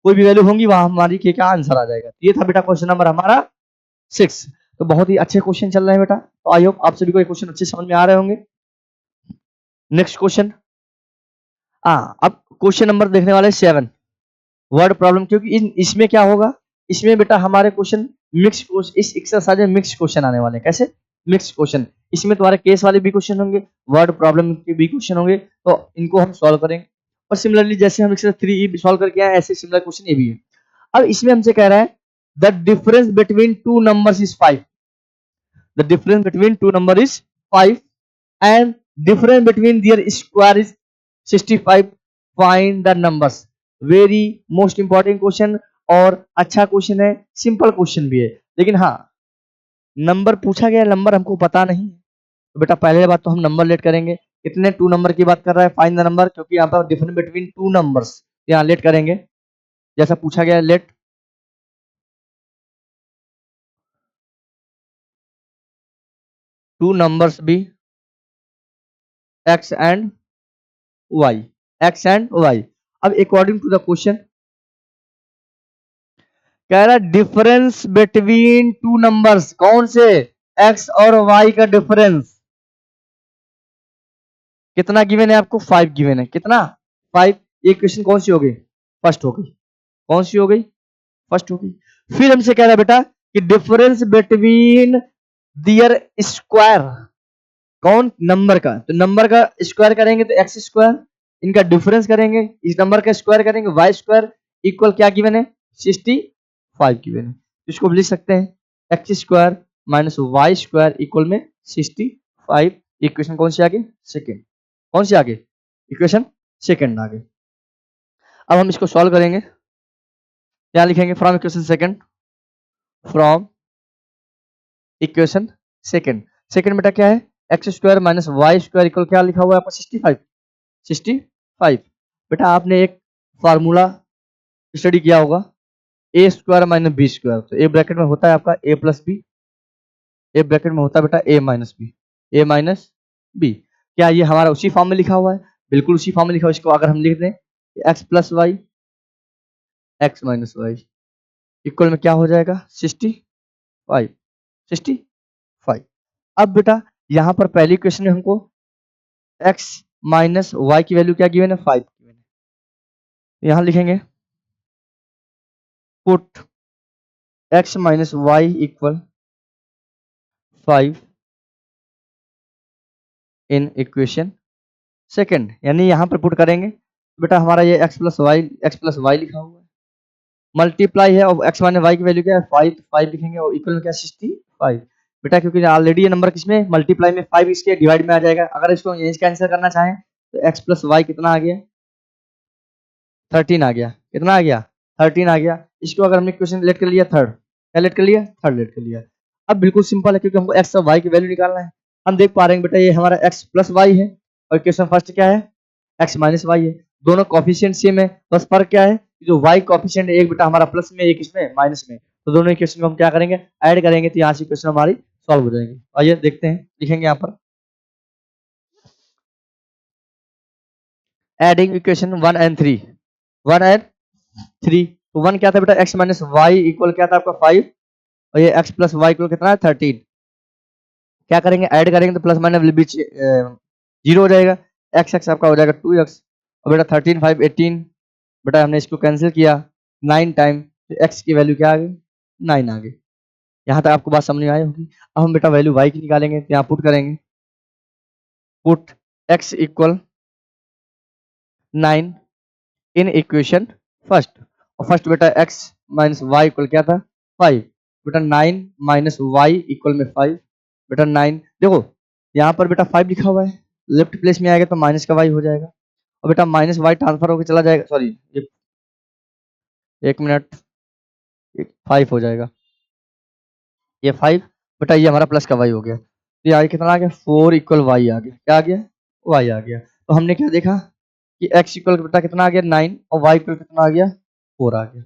कोई भी वैल्यू होंगी वहां हमारी k का आंसर आ जाएगा। ये था बेटा क्वेश्चन नंबर हमारा 6। तो बहुत ही अच्छे क्वेश्चन चल रहे हैं बेटा, तो आई होप आप सभी को ये क्वेश्चन अच्छे समझ में आ रहे होंगे। नेक्स्ट क्वेश्चन, अब क्वेश्चन नंबर देखने वाले 7। वर्ड प्रॉब्लम, क्योंकि इसमें क्या होगा, इसमें बेटा हमारे क्वेश्चन मिक्स, इस एक्सरसाइज में मिक्स क्वेश्चन आने वाले हैं। कैसे मिक्स क्वेश्चन, इसमें तुम्हारे केस वाले भी क्वेश्चन होंगे, वर्ड प्रॉब्लम के भी क्वेश्चन होंगे, तो इनको हम सॉल्व करेंगे। और सिमिलरली जैसे हम एक्सरसाइज 3 सॉल्व करके आए, ऐसे सिमिलर क्वेश्चन ये भी है। अब इसमें हमसे कह रहा है the difference between two numbers is 5, the difference between to number is 5 and difference between their square is 65, find the numbers। Very most important question, और अच्छा क्वेश्चन है, सिंपल क्वेश्चन भी है, लेकिन हाँ नंबर पूछा गया, नंबर हमको पता नहीं है, तो बेटा पहले बात तो हम नंबर लेट करेंगे। कितने टू नंबर की बात कर रहा है, फाइंड द नंबर, क्योंकि यहाँ पर डिफरेंस बिटवीन टू नंबर्स, यहाँ लेट करेंगे जैसा पूछा गया, let two numbers be x and y, x and y. अब अकॉर्डिंग टू द क्वेश्चन कह रहा है डिफरेंस बिटवीन टू नंबर्स, कौन से, एक्स और वाई का डिफरेंस कितना गिवन है आपको, 5 गिवन है, कितना 5। ये क्वेश्चन कौन सी हो गई, फर्स्ट हो गई, कौन सी हो गई, फर्स्ट हो गई। फिर हमसे कह रहा है बेटा कि डिफरेंस बिटवीन दियर स्क्वायर, कौन, नंबर का, तो नंबर का स्क्वायर करेंगे तो एक्स स्क्वायर, इनका डिफरेंस करेंगे, इस नंबर का स्क्वायर करेंगे वाई स्क्वायर, इक्वल क्या गिवन है, 65 गिवन है। इसको लिख सकते हैं x square minus y square equal में 65। इक्वेशन कौन सी आगे, सेकेंड, कौन सी आगे, इक्वेशन सेकेंड आगे। अब हम इसको सॉल्व करेंगे, क्या लिखेंगे, from equation second, from equation second, second बेटा क्या है, x square minus y square equal क्या लिखा हुआ है आपको, 65, 65। बेटा आपने एक फार्मूला स्टडी किया होगा, ए स्क्वायर माइनस बी स्क्वायर, तो ए ब्रैकेट में होता है आपका ए प्लस बी, ए ब्रैकेट में होता है बेटा ए माइनस बी, ए माइनस बी। क्या ये हमारा उसी फॉर्म में लिखा हुआ है, बिल्कुल उसी फॉर्म में लिखा हुआ है। इसको अगर हम लिख दें x plus y x minus y equal में क्या हो जाएगा, 65, 65। अब बेटा यहाँ पर पहली क्वेश्चन में हमको x माइनस वाई की वैल्यू क्या गिवन है, 5 गिवन है। यहाँ लिखेंगे put x minus y equal 5 in equation second, यानी यहाँ पर पुट करेंगे बेटा हमारा ये x प्लस वाई लिखा हुआ है, मल्टीप्लाई है और x माइनस वाई की वैल्यू क्या है, 5, 5 लिखेंगे और इक्वल में क्या 65। बेटा क्योंकि ऑलरेडी ये नंबर किसमें मल्टीप्लाई में 5 इसके डिवाइड में आ जाएगा। अगर इसको इसका आंसर करना चाहें तो x प्लस वाई कितना आ गया, 13 आ गया, कितना आ गया, 13 आ गया। इसको अगर हमने क्वेश्चन लेट कर लिया थर्ड, क्या लेट कर लिया, थर्ड लेट कर लिया। अब बिल्कुल सिंपल है, क्योंकि हमको एक्स और वाई की वैल्यू निकालना है। हम देख पा रहे हैं बेटा ये हमारा एक्स प्लस वाई है, और क्वेश्चन फर्स्ट क्या है, एक्स माइनस वाई है। दोनों कॉफिशिएंट सेम है, बस फर्क क्या है, जो वाई कॉफिशिएंट एक बेटा हमारा प्लस में, एक इसमें माइनस में, तो दोनों इक्वेशन को हम क्या करेंगे, ऐड करेंगे, तो यहाँ से इक्वेशन हमारी सॉल्व हो जाएंगे। आइए देखते हैं, लिखेंगे यहाँ पर एडिंग इक्वेशन 1 एंड 3, 1 एंड 3। तो 1 क्या था बेटा, x माइनस वाई इक्वल क्या था आपका 5, और ये x प्लस वाई इक्वल कितना है 13। क्या करेंगे, ऐड करेंगे तो प्लस माइनस विल बी 0 हो जाएगा, x x आपका हो जाएगा 2x, और बेटा 13 5 18, बेटा हमने इसको कैंसिल किया 9 टाइम, तो x की वैल्यू क्या आ गई, 9 आ गई। यहाँ तक आपको बात समझ में आई होगी। अब हम बेटा वैल्यू y की निकालेंगे, तो यहाँ पुट करेंगे, put x equal 9 in equation first, और फर्स्ट बेटा x माइनस वाई इक्वल क्या था 5, बेटा 9 माइनस वाई इक्वल में 5, बेटा 9 देखो यहाँ पर बेटा 5 लिखा हुआ है, लेफ्ट प्लेस में आएगा तो माइनस का वाई हो जाएगा, और बेटा माइनस वाई ट्रांसफर होकर चला जाएगा, सॉरी एक मिनट, 5 हो जाएगा, ये 5 बेटा ये हमारा प्लस का वाई हो गया, तो ये आगे कितना आ गया 4 इक्वल वाई आ गया, क्या आ गया, वाई आ गया। तो हमने क्या देखा कि x इक्वल बेटा कितना आ गया 9, और y इक्वल कितना आ गया 4 आ गया।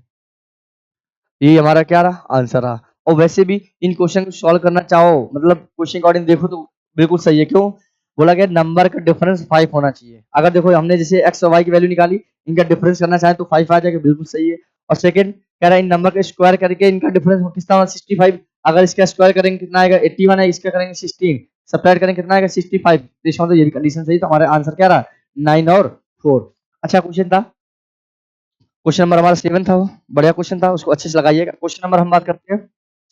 ये हमारा क्या रहा, आंसर रहा। और वैसे भी इन क्वेश्चन को सॉल्व करना चाहो, मतलब क्वेश्चन अकॉर्डिंग देखो तो बिल्कुल सही है। क्यों बोला गया, नंबर का डिफरेंस 5 होना चाहिए। अगर देखो हमने जैसे x और y की वैल्यू निकाली, इनका डिफरेंस करना चाहे तो 5 आ जाएगा, बिल्कुल सही है। और सेकंड कह रहा है इन नंबर का स्क्वायर करके इनका डिफरेंस कितना होगा 65, अगर इसका स्क्वायर करेंगे कितना आएगा 81 है, इसका करेंगे 16, सब्ट्रैक्ट करेंगे कितना आएगा 65, तो इसका मतलब ये भी कंडीशन सही, तो हमारा आंसर क्या रहा 9 और 4। अच्छा क्वेश्चन था, क्वेश्चन नंबर हमारा 7 था, बढ़िया क्वेश्चन था, उसको अच्छे से लगाइएगा। क्वेश्चन नंबर हम बात करते हैं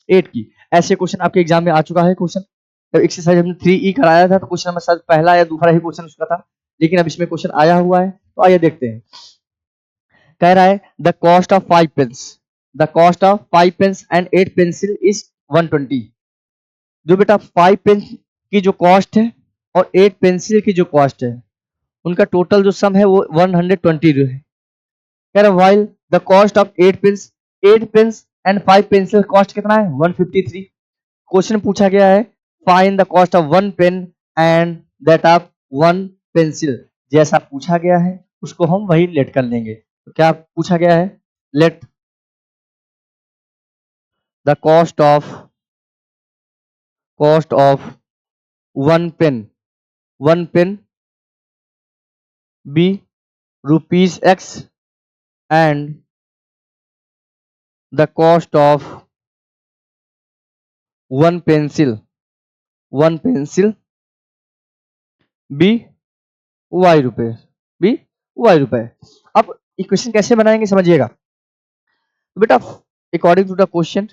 8 की। ऐसे क्वेश्चन आपके एग्जाम में आ चुका है। क्वेश्चन जब एक्सरसाइज हमने 3E कराया था तो क्वेश्चन नंबर शायद पहला या दूसरा ही क्वेश्चन उसका था, लेकिन अब इसमें क्वेश्चन आया हुआ है, तो आइए देखते हैं। कह रहा है the cost of 5 pens, the cost of 5 pens and 8 pencil is 120। जो बेटा 5 पेन की जो कॉस्ट है और 8 पेंसिल की जो कॉस्ट है, उनका टोटल जो सम है वो 120 है। कह रहा while the cost of 8 pens and 5 pencil cost कितना है 153। क्वेश्चन पूछा गया है find the cost of 1 pen and that of 1 pencil. जैसा पूछा गया है उसको हम वही लेट कर लेंगे। तो क्या पूछा गया है, let the cost of 1 pen be rupees x and the cost of one pencil b y रुपए, b y रुपए। अब इक्वेशन कैसे बनाएंगे समझिएगा। तो बेटा अकॉर्डिंग टू द क्वेश्चन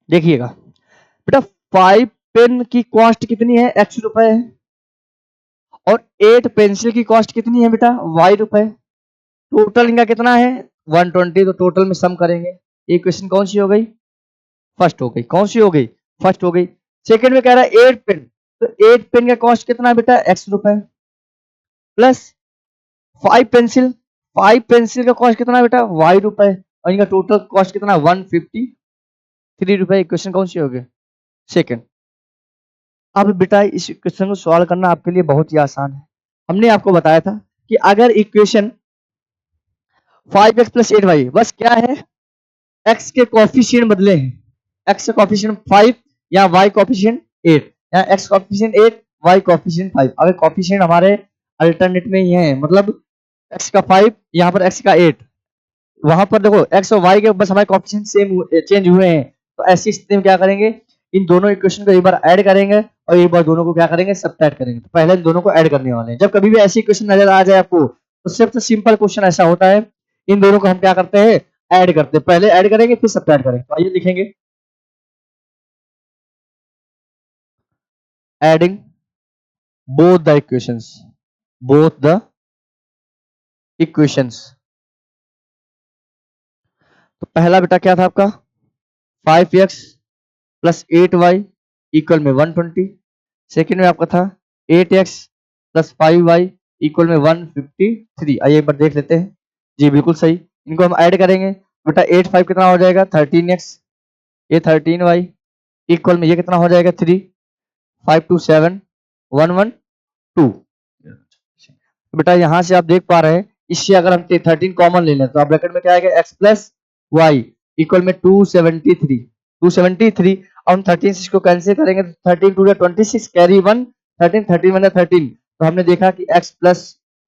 देखिएगा, बेटा 5 पेन की कॉस्ट कितनी है x रुपए है और 8 पेंसिल की कॉस्ट कितनी है बेटा y रुपए। टोटल इनका कितना है 120, तो टोटल में सम करेंगे। इक्वेशन कौन सी हो गई, फर्स्ट हो गई। कौन सी हो गई, फर्स्ट हो गई। सेकंड में कह रहा है 8 पेन, तो 8 पेन का कॉस्ट कितना है बेटा x रुपए प्लस 5 पेंसिल, 5 पेंसिल का कॉस्ट कितना है बेटा y रुपए और इनका टोटल कॉस्ट कितना 153 रुपए। इक्वेशन कौन सी होगी, सेकंड। अब बेटा इस इक्वेशन को सॉल्व करना आपके लिए बहुत ही आसान है। हमने आपको बताया था कि अगर इक्वेशन 5x प्लस 8y, बस क्या है x के कोफिशिएंट बदले हैं, x का कोफिशिएंट 5 या y कोफिशिएंट 8, या x कोफिशिएंट 8 y कोफिशिएंट 5। अगर कोफिशिएंट हमारे अल्टरनेट में ही है, मतलब x का 5 यहाँ पर x का 8, वहां पर देखो x और y के बस हमारे कोफिशिएंट सेम चेंज हुए हैं, तो ऐसी स्थिति में क्या करेंगे, इन दोनों इक्वेशन को एक बार ऐड करेंगे और एक बार दोनों को क्या करेंगे सब्ट्रैक्ट करेंगे। तो पहले इन दोनों को ऐड करने वाले हैं। जब कभी भी ऐसी इक्वेशन नजर आ जाए आपको, तो सिर्फ सिंपल क्वेश्चन ऐसा होता है, इन दोनों को हम क्या करते हैं ऐड करते हैं। पहले ऐड करेंगे फिर सब्ट्रैक्ट करेंगे। तो आइए लिखेंगे adding both the equations, both the equations. तो पहला बेटा क्या था आपका 5x प्लस 8y इक्वल में 120। सेकेंड में आपका था 8x प्लस 5y इक्वल में 153। आइए एक बार देख लेते हैं। जी बिल्कुल सही, इनको हम ऐड करेंगे। बेटा 8 5 कितना हो जाएगा 13x, ये 13y इक्वल में ये कितना हो जाएगा 3, 5 2 7 1 1 2। बेटा यहां से आप देख पा रहे हैं, इससे अगर हम 13 कॉमन ले लें तो आप ब्रैकेट में क्या आएगा x प्लस वाई इक्वल में 273, 273। और हम 13 से इसको कैंसिल करेंगे तो 13 टू 26 कैरी 1 13 13 वन 13। तो हमने देखा कि x प्लस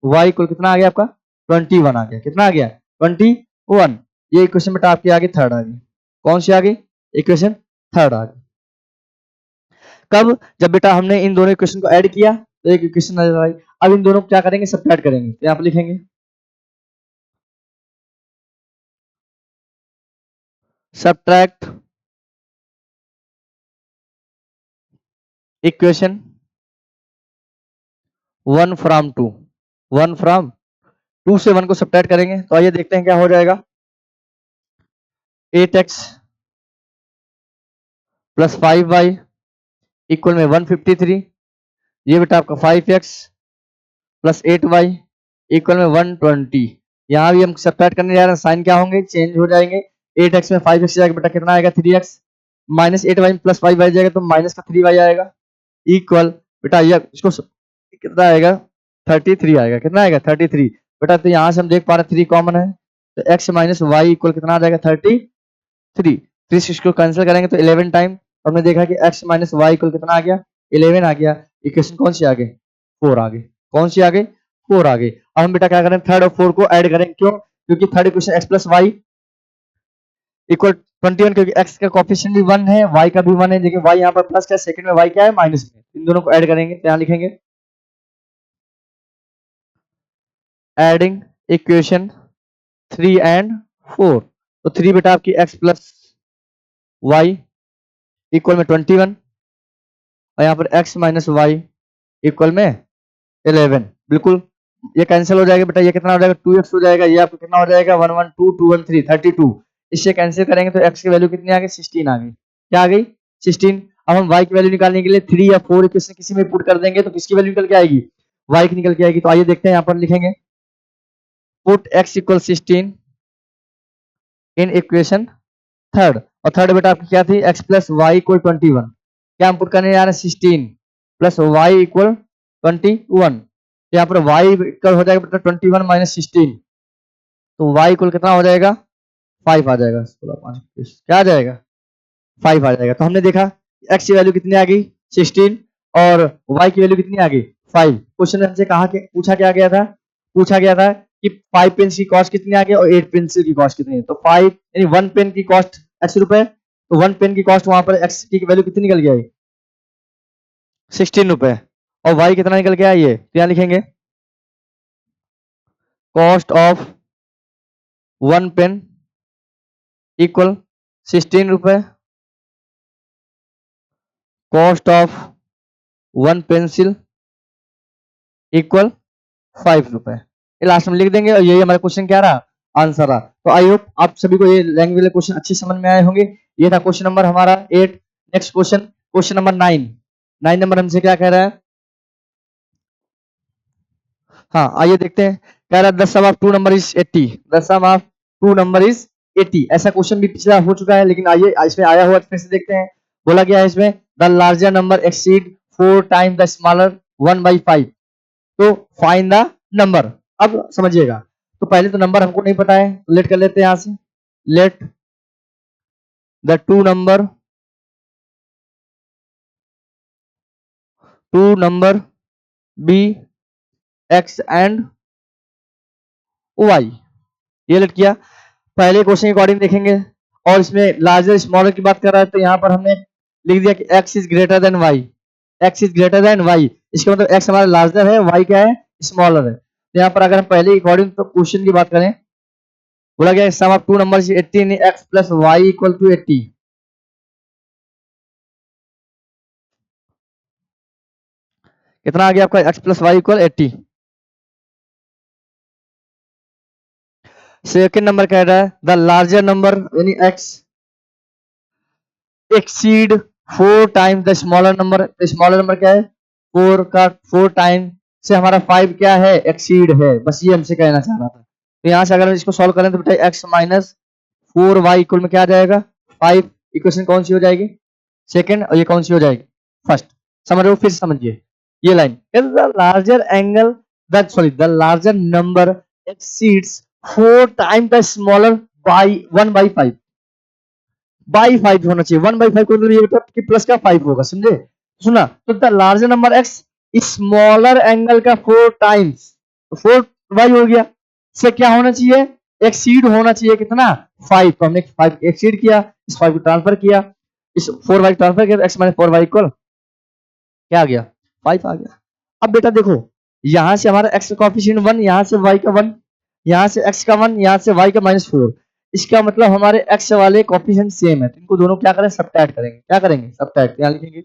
वाई इक्वल कितना आ गया आपका 21 आ गया। कितना आ गया 21। ये इक्वेशन बेटा आपकी आ गई थर्ड आ गई। कौन सी आ गई इक्वेशन थर्ड आ गई। कब, जब बेटा हमने इन दोनों इक्वेशन को ऐड किया तो एक इक्वेशन नजर आई। अब इन दोनों को क्या करेंगे सब्ट्रैक्ट करेंगे। तो यहाँ पर लिखेंगे सब्ट्रैक्ट इक्वेशन 1 फ्रॉम 2, 1 फ्रॉम 2 से 1 को सब्ट्रैक्ट करेंगे। तो आइए देखते हैं क्या हो जाएगा। 8x प्लस 5y इक्वल में 153। ये बेटा आपका 5x प्लस 8y इक्वल में 120। यहाँ भी हम सब्ट्रैक्ट करने जा रहे हैं, साइन क्या होंगे चेंज हो जाएंगे। 8x में 5x जाएगा बेटा कितना आएगा 3x, minus 8y plus 5y जाएगा तो माइनस का 3y आएगा इक्वल बेटा ये इसको कितना आएगा 33 आएगा। कितना आएगा 33 बेटा। तो यहाँ से हम देख पा रहे 3 कॉमन है, तो x माइनस वाई इक्वल कितना आ जाएगा 33। 3 इसको कैंसिल करेंगे तो 11 टाइम। हमने देखा कि x माइनस वाई इक्वल कितना आ गया 11 आ गया। इक्वेशन कौन सी आ गई 4 आ गई। कौन सी आ गई 4 आ गई। अब हम बेटा क्या करें थर्ड और 4 को ऐड करें। क्यों, क्योंकि third equation x plus y equal 21, क्योंकि x का कोफिशिएंट भी 1 है y का भी 1 है, लेकिन y यहाँ पर प्लस का सेकंड में y क्या है माइनस में। इन दोनों को ऐड करेंगे तो यहाँ लिखेंगे एडिंग इक्वेशन 3 एंड 4। तो 3 बेटा आपकी x प्लस वाई इक्वल में 21 और यहाँ पर x माइनस वाई इक्वल में 11। बिल्कुल ये कैंसिल हो जाएगा बेटा, ये कितना हो जाएगा 2x हो जाएगा, ये आपको कितना हो जाएगा 112 213 32। इससे कैंसिल करेंगे तो x की वैल्यू कितनी आ गई 16 आ गई। क्या आ गई 16। अब हम y की वैल्यू निकालने के लिए 3 या 4 इक्वेशन किसी में पुट कर देंगे तो किसकी वैल्यू निकल के आएगी y की निकल के आएगी। तो आइए देखते हैं, यहाँ पर लिखेंगे put x equal 16 in equation third. और थर्ड बेटा आपकी क्या थी x प्लस वाई इक्वल 21। क्या हम पुट करने जा रहे हैं 16 प्लस वाई इक्वल 21। यहाँ पर y इक्वल हो जाएगा बेटा 21 माइनस 16। तो y इक्वल कितना हो जाएगा 5 आ जाएगा। 16 5 क्या आ जाएगा 5 आ जाएगा। तो हमने देखा x की वैल्यू कितनी आ गई 16 और y की वैल्यू कितनी आ गई 5। क्वेश्चन में हमसे कहा कि पूछा क्या गया था, पूछा गया था कि 5 पेन की कॉस्ट कितनी आ गई और 8 पेंसिल की कॉस्ट कितनी है। तो 5 यानी 1 पेन की कॉस्ट x रुपए, तो 1 पेन की कॉस्ट वहां पर x की वैल्यू कितनी निकल गई 16 रुपए। और y कितना निकल गया ये क्या लिखेंगे कॉस्ट ऑफ 1 पेन इक्वल 16 रुपए, कॉस्ट ऑफ 1 पेंसिल इक्वल 5 रुपए। ये लास्ट में लिख देंगे और यही हमारा क्वेश्चन क्या रहा आंसर रहा। तो आई होप आप सभी को ये लैंग्वेज वाले क्वेश्चन अच्छे समझ में आए होंगे। ये था क्वेश्चन नंबर हमारा 8। नेक्स्ट क्वेश्चन नंबर 9 नंबर हमसे क्या कह रहा है, हाँ आइए देखते हैं। कह रहा है the sum of 2 number is 80, the sum of 2 number is 80। ऐसा क्वेश्चन भी पिछला हो चुका है लेकिन आइए इसमें आया हुआ फिर से देखते हैं। बोला गया है इसमें the larger number exceed 4 time the smaller 1/5। तो फाइंड द नंबर। अब समझिएगा, तो पहले तो नंबर हमको नहीं पता है, तो लेट कर लेते हैं यहां से। Let the two number be x and y. ये लेट किया। पहले क्वेश्चन के अकॉर्डिंग देखेंगे और इसमें लार्जर स्मॉलर की बात कर रहा है तो यहाँ पर हमने लिख दिया कि x is greater than y, x is greater than y। इसका मतलब x हमारा लार्जर है, y क्या है स्मॉलर है। तो यहाँ पर अगर हम पहले अकॉर्डिंग तो क्वेश्चन की बात करें, बोला गया sum of 2 numbers 18 x plus y equal to 80। कितना आ गया आपका x plus y equal 80। Second number कह रहा है द लार्जर नंबर यानी x exceed 4 time the smaller number. Smaller number क्या है 4 का 4 टाइम से हमारा 5 क्या है एक्सीड है। बस ये हमसे कहना चाह रहा था। तो यहाँ से अगर इसको सॉल्व करें तो बेटा x माइनस 4y इक्वल में क्या आ जाएगा 5। इक्वेशन कौन सी हो जाएगी सेकंड और ये कौन सी हो जाएगी फर्स्ट। समझ रहे हो, फिर समझिए ये line the larger angle that sorry the larger number exceeds 4 time the smaller by 1/5। By 5 होना चाहिए, 1/5 को मतलब ये होता है कि प्लस का 5 होगा, समझे। सुना तो the larger number x smaller angle का 4 टाइम्स 4 वाई हो गया से क्या होना चाहिए एक्सीड होना चाहिए कितना 5। तो हमने 5 एक्सीड किया, इस 5 को ट्रांसफर किया, इस 4y ट्रांसफर किया तो x माइनस 4y इक्वल क्या आ गया 5 आ गया। अब बेटा देखो यहां से हमारा x का कोएफिशिएंट 1, यहां से y का 1, यहां से x का 1, यहां से y का -4। इसका मतलब हमारे x वाले कोएफिशिएंट सेम है, तो इनको दोनों क्या करें सब्ट्रैक्ट करेंगे। क्या करेंगे सब्ट्रैक्ट, यहां लिखेंगे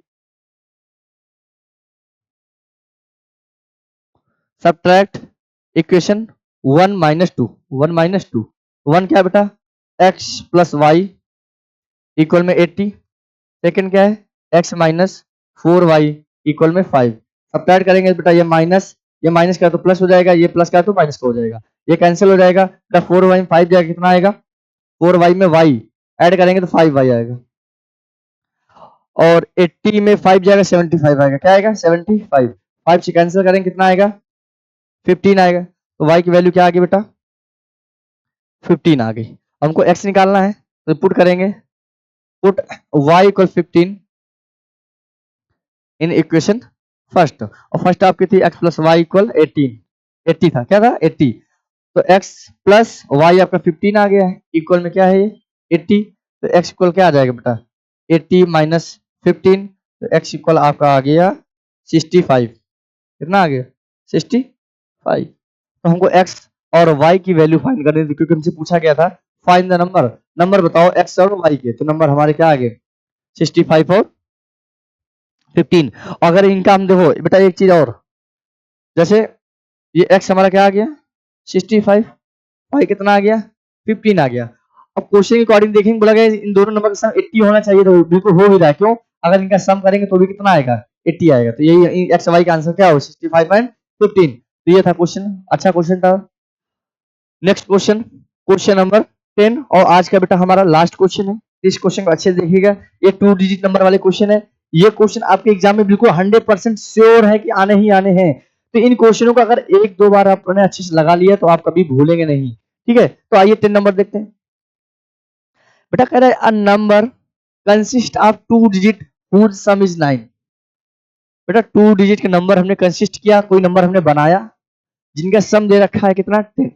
सब्ट्रैक्ट इक्वेशन 1 - 2 1 - 2 1 क्या है बेटा x प्लस वाई इक्वल में 80। सेकंड क्या है x माइनस 4y इक्वल में 5। सब्ट्रैक्ट करेंगे बेटा ये माइनस का तो प्लस हो जाएगा, ये प्लस का तो माइनस का हो जाएगा, ये कैंसिल हो जाएगा बेटा 4y में 5 जाएगा कितना आएगा 4y में y ऐड करेंगे तो 5y आएगा और 80 में 5 जाएगा 75 आएगा। क्या आएगा 75। 5 से कैंसिल करेंगे कितना आएगा 15 आएगा। तो y की वैल्यू क्या आ गई बेटा 15 आ गई। हमको x निकालना है तो पुट करेंगे, put y equal 15 in equation first. और फर्स्ट आपकी थी x प्लस वाई इक्वल 18 80 था, क्या था 80। तो x प्लस वाई आपका 15 आ गया है इक्वल में क्या है ये 80। तो x इक्वल क्या आ जाएगा बेटा 80 माइनस 15, तो x इक्वल आपका आ गया 65। कितना आ गया 65। तो हमको x और y की वैल्यू फाइंड करनी थी, क्योंकि हमसे पूछा गया था फाइंड द नंबर, नंबर बताओ x और y के। तो नंबर हमारे क्या आ गए 65 और 15। और अगर इनका हम देखो बेटा एक चीज और, जैसे ये x हमारा क्या आ गया 65, y कितना आ गया 15 आ गया। अब क्वेश्चन के अकॉर्डिंग देखेंगे, बोला गया इन दोनों नंबर का सम 80 होना चाहिए, तो बिल्कुल हो ही रहा है। क्यों? अगर इनका सम करेंगे तो भी कितना आएगा 80 आएगा। तो यही एक्स वाई का आंसर क्या होगा 65 एंड 15। तो ये था क्वेश्चन, अच्छा क्वेश्चन था। नेक्स्ट क्वेश्चन, क्वेश्चन नंबर 10 और आज का बेटा हमारा लास्ट क्वेश्चन है। इस क्वेश्चन को अच्छे से देखिएगा, ये 2 डिजिट नंबर वाले क्वेश्चन है। ये क्वेश्चन आपके एग्जाम में बिल्कुल 100% श्योर है कि आने ही आने हैं। तो इन क्वेश्चनों को अगर एक दो बार आपने अच्छे से लगा लिया तो आप कभी भूलेंगे नहीं, ठीक है। तो आइए 10 नंबर देखते हैं। बेटा कह रहा है a number consist of 2 digit whose some is 9। बेटा 2 डिजिट के नंबर हमने कंसिस्ट किया, कोई नंबर हमने बनाया जिनका सम दे रखा है कितना 10।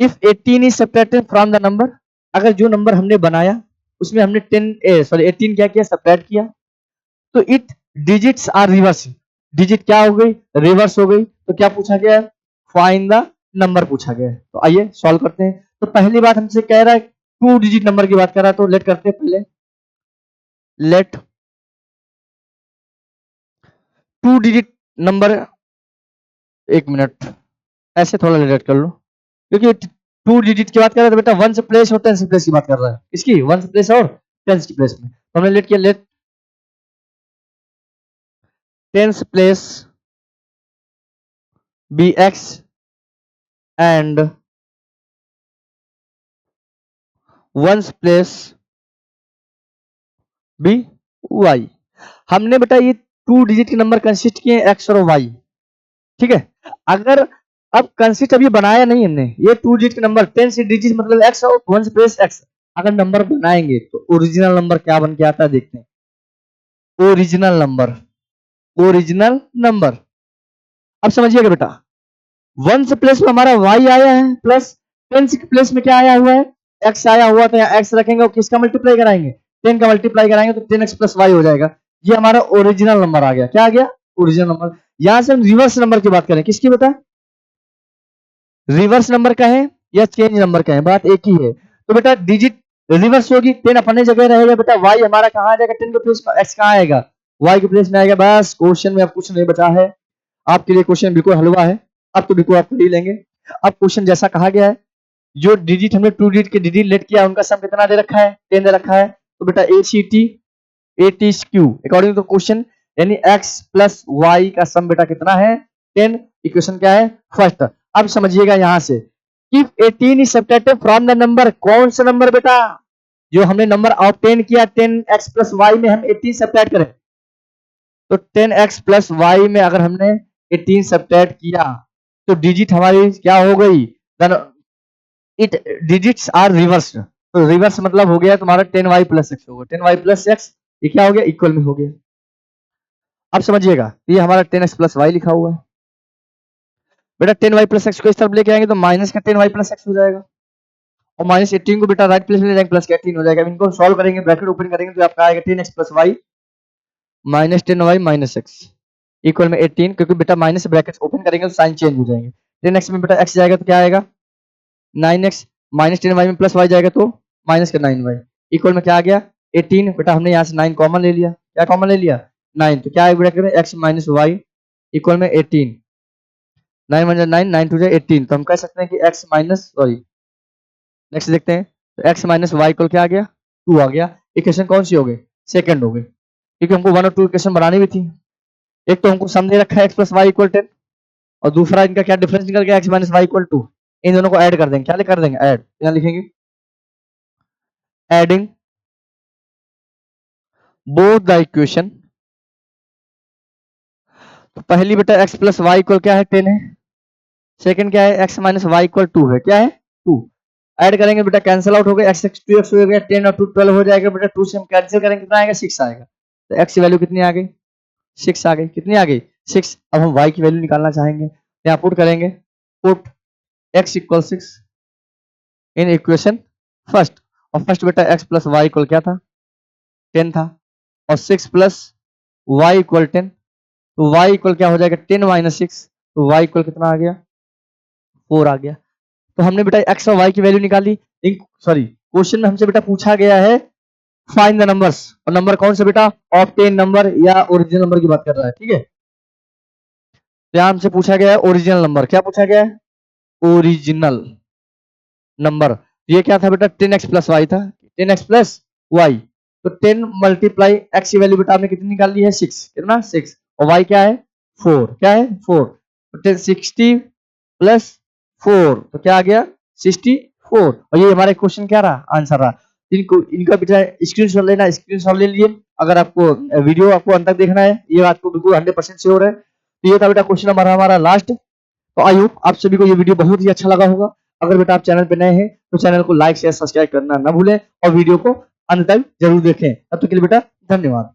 If 18 is subtracted from the number, अगर जो नंबर हमने बनाया उसमें हमने 18 क्या किया सब्ट्रैक्ट किया, तो it digits are reverse, digit क्या हो गई रिवर्स हो गई। तो क्या पूछा गया है फाइंड द नंबर पूछा गया है। तो आइए सॉल्व करते हैं। तो पहली बात हमसे कह रहा है 2 डिजिट नंबर की बात कर रहा है, तो लेट करते हैं पहले लेट 2 डिजिट नंबर, एक मिनट ऐसे थोड़ा लेट कर लो, क्योंकि 2 डिजिट की बात कर रहा है तो बेटा वंस प्लेस और टेंस प्लेस की बात कर रहा है, इसकी वंस प्लेस और टेंस की प्लेस में। तो हमने लेट किया let tens place be x and ones place be y. हमने बेटा ये 2 डिजिट के नंबर कंसिस्ट किए एक्स और वाई, ठीक है। अगर अब कंसिस्ट अभी बनाया नहीं हमने, ये 2 डिजिट के नंबर 10 से डिजिट मतलब एक्स और वंस प्लेस एक्स, अगर नंबर बनाएंगे तो ओरिजिनल नंबर क्या बन के आता है देखते हैं। Original number, original number. अब समझिएगा बेटा वंस प्लेस में हमारा y आया है, प्लस टेंस के प्लेस में क्या आया हुआ है x आया हुआ, तो यहाँ x रखेंगे और किसका मल्टीप्लाई कराएंगे 10 का मल्टीप्लाई कराएंगे तो 10x प्लस y हो जाएगा। ये हमारा ओरिजिनल नंबर आ गया। क्या आ गया ओरिजिनल नंबर। यहां से हम रिवर्स नंबर की बात करें, किसकी बेटा रिवर्स नंबर का है या चेंज नंबर का है, बात एक ही है। तो बेटा डिजिट रिवर्स होगी 10 अपने जगह रहेगा, बेटा y हमारा कहाँ आ जाएगा 10 के प्लेस में, x कहाँ आएगा y के प्लेस में आएगा। बस क्वेश्चन में अब कुछ नहीं बचा है, आपके लिए क्वेश्चन बिल्कुल हलवा है, अब तो बिल्कुल आप पढ़ लेंगे। अब क्वेश्चन जैसा कहा गया है, जो डिजिट हमने 2 डिजिट के डिजिट लेट किया उनका सम कितना दे रखा है 10 दे रखा है। तो बेटा AT Q according to question, यानी x प्लस वाई का सम बेटा कितना है 10। इक्वेशन क्या है फर्स्ट। अब समझिएगा यहां से if 18 is subtracted from the number, कौन सा नंबर बेटा जो हमने नंबर ऑब्टेन किया 10x प्लस वाई में हम 18 सब्ट्रैक्ट करें, तो 10x प्लस वाई में अगर हमने 18 सब्ट्रैक्ट किया तो डिजिट हमारी क्या हो गई, इट डिजिट्स आर रिवर्स। तो रिवर्स मतलब हो गया तुम्हारा 10y प्लस एक्स होगा, 10y प्लस एक्स ये क्या हो गया इक्वल में हो गया। अब समझिएगा ये हमारा 10x प्लस वाई लिखा हुआ है, बेटा 10y प्लस एक्स को इस तरफ लेके आएंगे तो माइनस का 10y प्लस एक्स हो जाएगा, और माइनस 18 को बेटा राइट प्लेस में ले जाएंगे प्लस का 18 हो जाएगा। इनको सॉल्व करेंगे ब्रैकेट ओपन करेंगे तो आपका आएगा 10x plus y minus 10y minus x equal में 18, क्योंकि बेटा माइनस से ब्रैकेट ओपन करेंगे तो साइन चेंज हो जाएंगे। 10x में बेटा x जाएगा तो क्या आएगा 9x, माइनस 10y में प्लस y जाएगा तो माइनस का 9y इक्वल में क्या आ गया 18। बेटा हमने यहाँ से 9 कॉमन ले लिया, क्या कॉमन ले लिया 9, तो क्या है ब्रैकेट में x माइनस वाई इक्वल में 18, 9 माइनस 9 9 टू 18। तो हम कह सकते हैं कि x माइनस सॉरी नेक्स्ट देखते हैं, तो x माइनस वाई इक्वल क्या आ गया 2 आ गया। इक्वेशन कौन सी हो गई सेकंड हो गई, क्योंकि हमको 1 और 2 इक्वेशन बनानी भी थी। एक तो हमको सम दे रखा है x प्लस वाई इक्वल 10, और दूसरा इनका क्या डिफरेंस निकल गया x माइनस वाई इक्वल 2। इन दोनों को ऐड कर देंगे, क्या कर देंगे ऐड, यहाँ लिखेंगे एडिंग बोथ द इक्वेशन। तो पहली बेटा x प्लस वाई इक्वल क्या है 10 है, सेकंड क्या है x माइनस वाई इक्वल 2 है, क्या है 2। ऐड करेंगे बेटा कैंसिल आउट हो गया, x 2x हो गया 10 और 2 12 हो जाएगा बेटा, 2 से हम कैंसिल करेंगे कितना आएगा 6 आएगा। तो x की वैल्यू कितनी आ गई 6 आ गई, कितनी आ गई 6। अब हम y की वैल्यू निकालना चाहेंगे, यहाँ पुट करेंगे, put x equal 6 in equation first, और फर्स्ट बेटा x प्लस वाई इक्वल क्या था 10 था, और 6 प्लस वाई इक्वल 10, तो y इक्वल क्या हो जाएगा 10 माइनस 6, तो y इक्वल कितना आ गया 4 आ गया। तो हमने बेटा x और y की वैल्यू निकाली। सॉरी, क्वेश्चन में हमसे बेटा पूछा गया है फाइंड द नंबर्स, और नंबर कौन से बेटा ऑब्टेन नंबर या ओरिजिनल नंबर की बात कर रहा है, ठीक है। यहाँ हमसे पूछा गया है ओरिजिनल नंबर। क्या पूछा गया है? Original number. ये क्या था बेटा 10x प्लस वाई था, 10x प्लस वाई। तो 10 मल्टीप्लाई x की वैल्यू बेटा आपने कितनी निकाल ली है 6, कितना 6, और y क्या है 4, क्या है 4। तो 10 60 प्लस 4 तो क्या आ गया 64। और ये हमारा क्वेश्चन क्या रहा आंसर रहा। इनका बेटा स्क्रीनशॉट लेना, स्क्रीनशॉट ले लिए। अगर आपको वीडियो आपको अंत तक देखना है, ये बात को बिल्कुल 100% श्योर है। तो ये था बेटा क्वेश्चन हमारा लास्ट। तो आई होप आप सभी को ये वीडियो बहुत ही अच्छा लगा होगा। अगर बेटा आप चैनल पे नए हैं तो चैनल को लाइक शेयर सब्सक्राइब करना ना भूलें और वीडियो को अंत तक जरूर देखें। तब तक के लिए बेटा धन्यवाद।